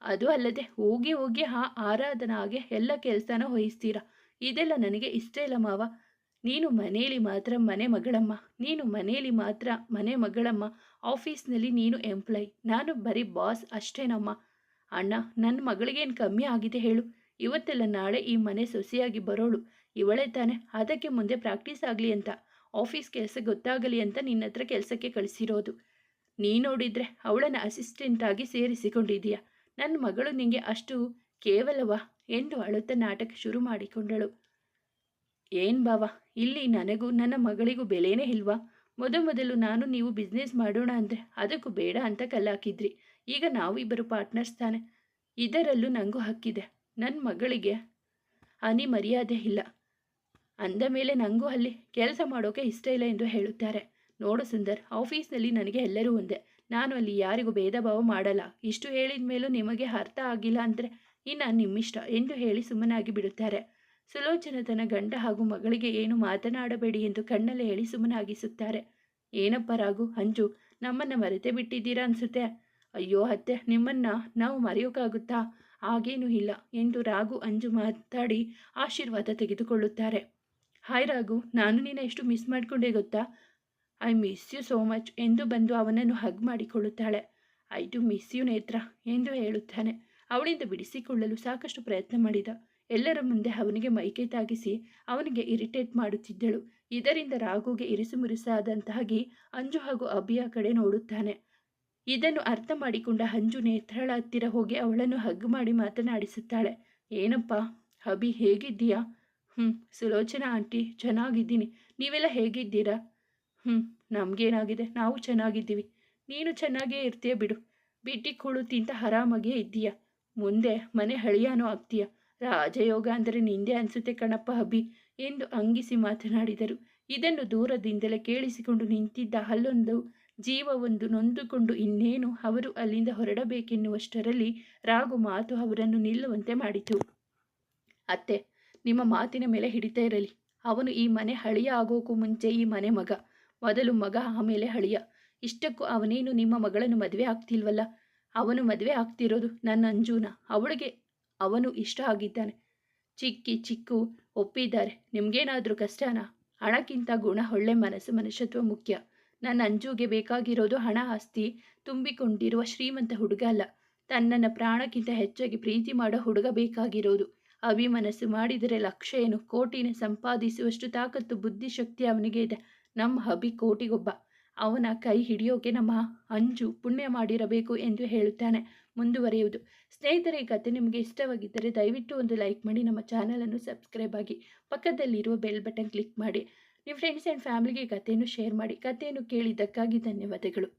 Speaker 1: ಅದು ಅಲ್ಲದೆ ಹೋಗಿ ಹೋಗಿ ಆರಾಧನಾಗೆ ಎಲ್ಲ ಕೆಲಸನ ವಹಿಸ್ತೀರಾ. ಇದೆಲ್ಲ ನನಗೆ ಇಷ್ಟ ಇಲ್ಲ ಮಾವ. ನೀನು ಮನೇಲಿ ಮಾತ್ರ ಮನೆ ಮಗಳಮ್ಮ. ನೀನು ಮನೇಲಿ ಮಾತ್ರ ಮನೆ ಮಗಳಮ್ಮ. ಆಫೀಸ್ನಲ್ಲಿ ನೀನು ಎಂಪ್ಲಾಯ್, ನಾನು ಬರೀ ಬಾಸ್ ಅಷ್ಟೇನಮ್ಮ. ಅಣ್ಣ, ನನ್ನ ಮಗಳಿಗೇನು ಕಮ್ಮಿ ಆಗಿದೆ ಹೇಳು? ಇವತ್ತೆಲ್ಲ ನಾಳೆ ಈ ಮನೆ ಸೊಸೆಯಾಗಿ ಬರೋಳು ಇವಳೇ ತಾನೆ. ಅದಕ್ಕೆ ಮುಂದೆ ಪ್ರಾಕ್ಟೀಸ್ ಆಗಲಿ ಅಂತ, ಆಫೀಸ್ ಕೆಲಸ ಗೊತ್ತಾಗಲಿ ಅಂತ ನಿನ್ನ ಹತ್ರ ಕೆಲಸಕ್ಕೆ ಕಳಿಸಿರೋದು. ನೀ ನೋಡಿದ್ರೆ ಅವಳನ್ನು ಅಸಿಸ್ಟೆಂಟ್ ಆಗಿ ಸೇರಿಸಿಕೊಂಡಿದೀಯ. ನನ್ನ ಮಗಳು ನಿಂಗೆ ಅಷ್ಟು ಕೇವಲವಾ ಎಂದು ಅಳುತ್ತಾ ನಾಟಕ ಶುರು ಮಾಡಿಕೊಂಡಳು. ಏನ್ ಬಾವ, ಇಲ್ಲಿ ನನಗೂ ನನ್ನ ಮಗಳಿಗೂ ಬೆಲೆನೇ ಇಲ್ವಾ? ಮೊದಲು ನಾನು ನೀವು ಬಿಸ್ನೆಸ್ ಮಾಡೋಣ ಅಂದರೆ ಅದಕ್ಕೂ ಬೇಡ ಅಂತ ಕಲ್ಲಾಕಿದ್ರಿ. ಈಗ ನಾವು ಇಬ್ಬರು ಪಾರ್ಟ್ನರ್ಸ್ ತಾನೆ, ಇದರಲ್ಲೂ ನನಗೂ ಹಕ್ಕಿದೆ. ನನ್ನ ಮಗಳಿಗೆ ಅನಿ ಮರ್ಯಾದೆ ಇಲ್ಲ ಅಂದ ಮೇಲೆ ನನಗೂ ಅಲ್ಲಿ ಕೆಲಸ ಮಾಡೋಕೆ ಇಷ್ಟ ಇಲ್ಲ ಎಂದು ಹೇಳುತ್ತಾರೆ. ನೋಡು ಸುಂದರ್, ಆಫೀಸ್ನಲ್ಲಿ ನನಗೆ ಎಲ್ಲರೂ ಒಂದೇ. ನಾನು ಅಲ್ಲಿ ಯಾರಿಗೂ ಭೇದ ಭಾವ ಮಾಡಲ್ಲ. ಇಷ್ಟು ಹೇಳಿದ ಮೇಲೂ ನಿಮಗೆ ಅರ್ಥ ಆಗಿಲ್ಲ ಅಂದರೆ ಇನ್ನು ನಿಮ್ಮಿಷ್ಟ ಎಂದು ಹೇಳಿ ಸುಮ್ಮನಾಗಿ ಬಿಡುತ್ತಾರೆ. ಸುಲೋಚನ ತನ್ನ ಗಂಡ ಹಾಗೂ ಮಗಳಿಗೆ ಏನು ಮಾತನಾಡಬೇಡಿ ಎಂದು ಕಣ್ಣಲ್ಲೇ ಹೇಳಿ ಸುಮ್ಮನಾಗಿಸುತ್ತಾರೆ. ಏನಪ್ಪ ರಾಘು, ಅಂಜು ನಮ್ಮನ್ನು ಮರೆತೇ ಬಿಟ್ಟಿದ್ದೀರಾ ಅನಿಸುತ್ತೆ. ಅಯ್ಯೋ ಅತ್ತೆ, ನಿಮ್ಮನ್ನು ನಾವು ಮರೆಯೋಕ್ಕಾಗುತ್ತಾ? ಹಾಗೇನೂ ಇಲ್ಲ ಎಂದು ರಾಘು ಅಂಜು ಮಾತಾಡಿ ಆಶೀರ್ವಾದ ತೆಗೆದುಕೊಳ್ಳುತ್ತಾರೆ. ಹಾಯ್ ರಾಘು, ನಾನು ನಿನ್ನ ಎಷ್ಟು ಮಿಸ್ ಮಾಡಿಕೊಂಡೆ ಗೊತ್ತಾ? I miss you so much ಎಂದು ಬಂದು ಅವನನ್ನು ಹಗ್ ಮಾಡಿಕೊಳ್ಳುತ್ತಾಳೆ. I do miss you Netra ಎಂದು ಹೇಳುತ್ತಾನೆ. ಅವಳಿಂದ ಬಿಡಿಸಿಕೊಳ್ಳಲು ಸಾಕಷ್ಟು ಪ್ರಯತ್ನ ಮಾಡಿದ. ಎಲ್ಲರ ಮುಂದೆ ಅವನಿಗೆ ಮೈಕೈ ತಾಗಿಸಿ ಅವನಿಗೆ ಇರಿಟೇಟ್ ಮಾಡುತ್ತಿದ್ದಳು. ಇದರಿಂದ ರಾಘುಗೆ ಇರಿಸುಮುರಿಸಾದಂತಾಗಿ ಅಂಜು ಹಾಗೂ ಅಭಿಯ ಕಡೆ ನೋಡುತ್ತಾನೆ. ಇದನ್ನು ಅರ್ಥ ಮಾಡಿಕೊಂಡ ಅಂಜು ನೇತ್ರಳ ಹತ್ತಿರ ಹೋಗಿ ಅವಳನ್ನು ಹಗ್ ಮಾಡಿ ಮಾತನಾಡಿಸುತ್ತಾಳೆ. ಏನಪ್ಪ ಅಭಿ, ಹೇಗಿದ್ದೀಯಾ? ಸುಲೋಚನಾ ಆಂಟಿ, ಚೆನ್ನಾಗಿದ್ದೀನಿ. ನೀವೆಲ್ಲ ಹೇಗಿದ್ದೀರಾ? ನಮಗೇನಾಗಿದೆ, ನಾವು ಚೆನ್ನಾಗಿದ್ದೀವಿ. ನೀನು ಚೆನ್ನಾಗೇ ಇರ್ತೀಯ ಬಿಡು. ಬಿಟ್ಟಿ ಕೂಳು ತಿಂತ ಆರಾಮಾಗೇ ಇದ್ದೀಯ. ಮುಂದೆ ಮನೆ ಹಳಿಯಾನೋ ಆಗ್ತೀಯ. ರಾಜಯೋಗ ಅಂದರೆ ನಿಂದೆ ಅನಿಸುತ್ತೆ ಕಣಪ್ಪ ಅಭಿ ಎಂದು ಅಂಗಿಸಿ ಮಾತನಾಡಿದರು. ಇದನ್ನು ದೂರದಿಂದಲೇ ಕೇಳಿಸಿಕೊಂಡು ನಿಂತಿದ್ದ ಅಲ್ಲೊಂದು ಜೀವವೊಂದು ನೊಂದುಕೊಂಡು ಇನ್ನೇನು ಅವರು ಅಲ್ಲಿಂದ ಹೊರಡಬೇಕೆನ್ನುವಷ್ಟರಲ್ಲಿ ರಾಘು ಮಾತು ಅವರನ್ನು ನಿಲ್ಲುವಂತೆ ಮಾಡಿತು. ಅತ್ತೆ, ನಿಮ್ಮ ಮಾತಿನ ಮೇಲೆ ಹಿಡಿತಾ ಇರಲಿ. ಅವನು ಈ ಮನೆ ಹಳಿಯ ಆಗೋಕ್ಕೂ ಮುಂಚೆ ಈ ಮನೆ ಮಗ. ಮೊದಲು ಮಗ, ಆಮೇಲೆ ಹಳಿಯ. ಇಷ್ಟಕ್ಕೂ ಅವನೇನು ನಿಮ್ಮ ಮಗಳನ್ನು ಮದುವೆ ಆಗ್ತಿಲ್ವಲ್ಲ? ಅವನು ಮದುವೆ ಆಗ್ತಿರೋದು ನನ್ನ ಅಂಜುನ. ಅವಳಿಗೆ ಅವನು ಇಷ್ಟ ಆಗಿದ್ದಾನೆ. ಚಿಕ್ಕು ಒಪ್ಪಿದ್ದಾರೆ. ನಿಮಗೇನಾದರೂ ಕಷ್ಟನಾ? ಹಣಕ್ಕಿಂತ ಗುಣ, ಒಳ್ಳೆ ಮನಸ್ಸು, ಮನುಷ್ಯತ್ವ ಮುಖ್ಯ. ನನ್ನ ಅಂಜುಗೆ ಬೇಕಾಗಿರೋದು ಹಣ ಆಸ್ತಿ ತುಂಬಿಕೊಂಡಿರುವ ಶ್ರೀಮಂತ ಹುಡುಗ ಅಲ್ಲ. ತನ್ನನ್ನು ಪ್ರಾಣಕ್ಕಿಂತ ಹೆಚ್ಚಾಗಿ ಪ್ರೀತಿ ಮಾಡೋ ಹುಡುಗ ಬೇಕಾಗಿರೋದು. ಮನಸ್ಸು ಮಾಡಿದರೆ ಲಕ್ಷ ಏನು, ಕೋಟಿನ ಸಂಪಾದಿಸುವಷ್ಟು ತಾಕತ್ತು, ಬುದ್ಧಿಶಕ್ತಿ ಅವನಿಗೆ ಇದೆ. ನಮ್ಮ ಅಭಿ ಕೋಟಿಗೊಬ್ಬ. ಅವನ ಕೈ ಹಿಡಿಯೋಕೆ ನಮ್ಮ ಅಂಜು ಪುಣ್ಯ ಮಾಡಿರಬೇಕು ಎಂದು ಹೇಳುತ್ತಾನೆ. ಮುಂದುವರಿಯುವುದು. ಸ್ನೇಹಿತರೆ, ಈ ಕಥೆ ನಿಮಗೆ ಇಷ್ಟವಾಗಿದ್ದರೆ ದಯವಿಟ್ಟು ಒಂದು ಲೈಕ್ ಮಾಡಿ, ನಮ್ಮ ಚಾನಲನ್ನು ಸಬ್ಸ್ಕ್ರೈಬ್ ಆಗಿ, ಪಕ್ಕದಲ್ಲಿರುವ ಬೆಲ್ ಬಟನ್ ಕ್ಲಿಕ್ ಮಾಡಿ, ನಿಮ್ಮ ಫ್ರೆಂಡ್ಸ್ ಆ್ಯಂಡ್ ಫ್ಯಾಮಿಲಿಗೆ ಕಥೆಯನ್ನು ಶೇರ್ ಮಾಡಿ. ಕಥೆಯನ್ನು ಕೇಳಿದ್ದಕ್ಕಾಗಿ ಧನ್ಯವಾದಗಳು.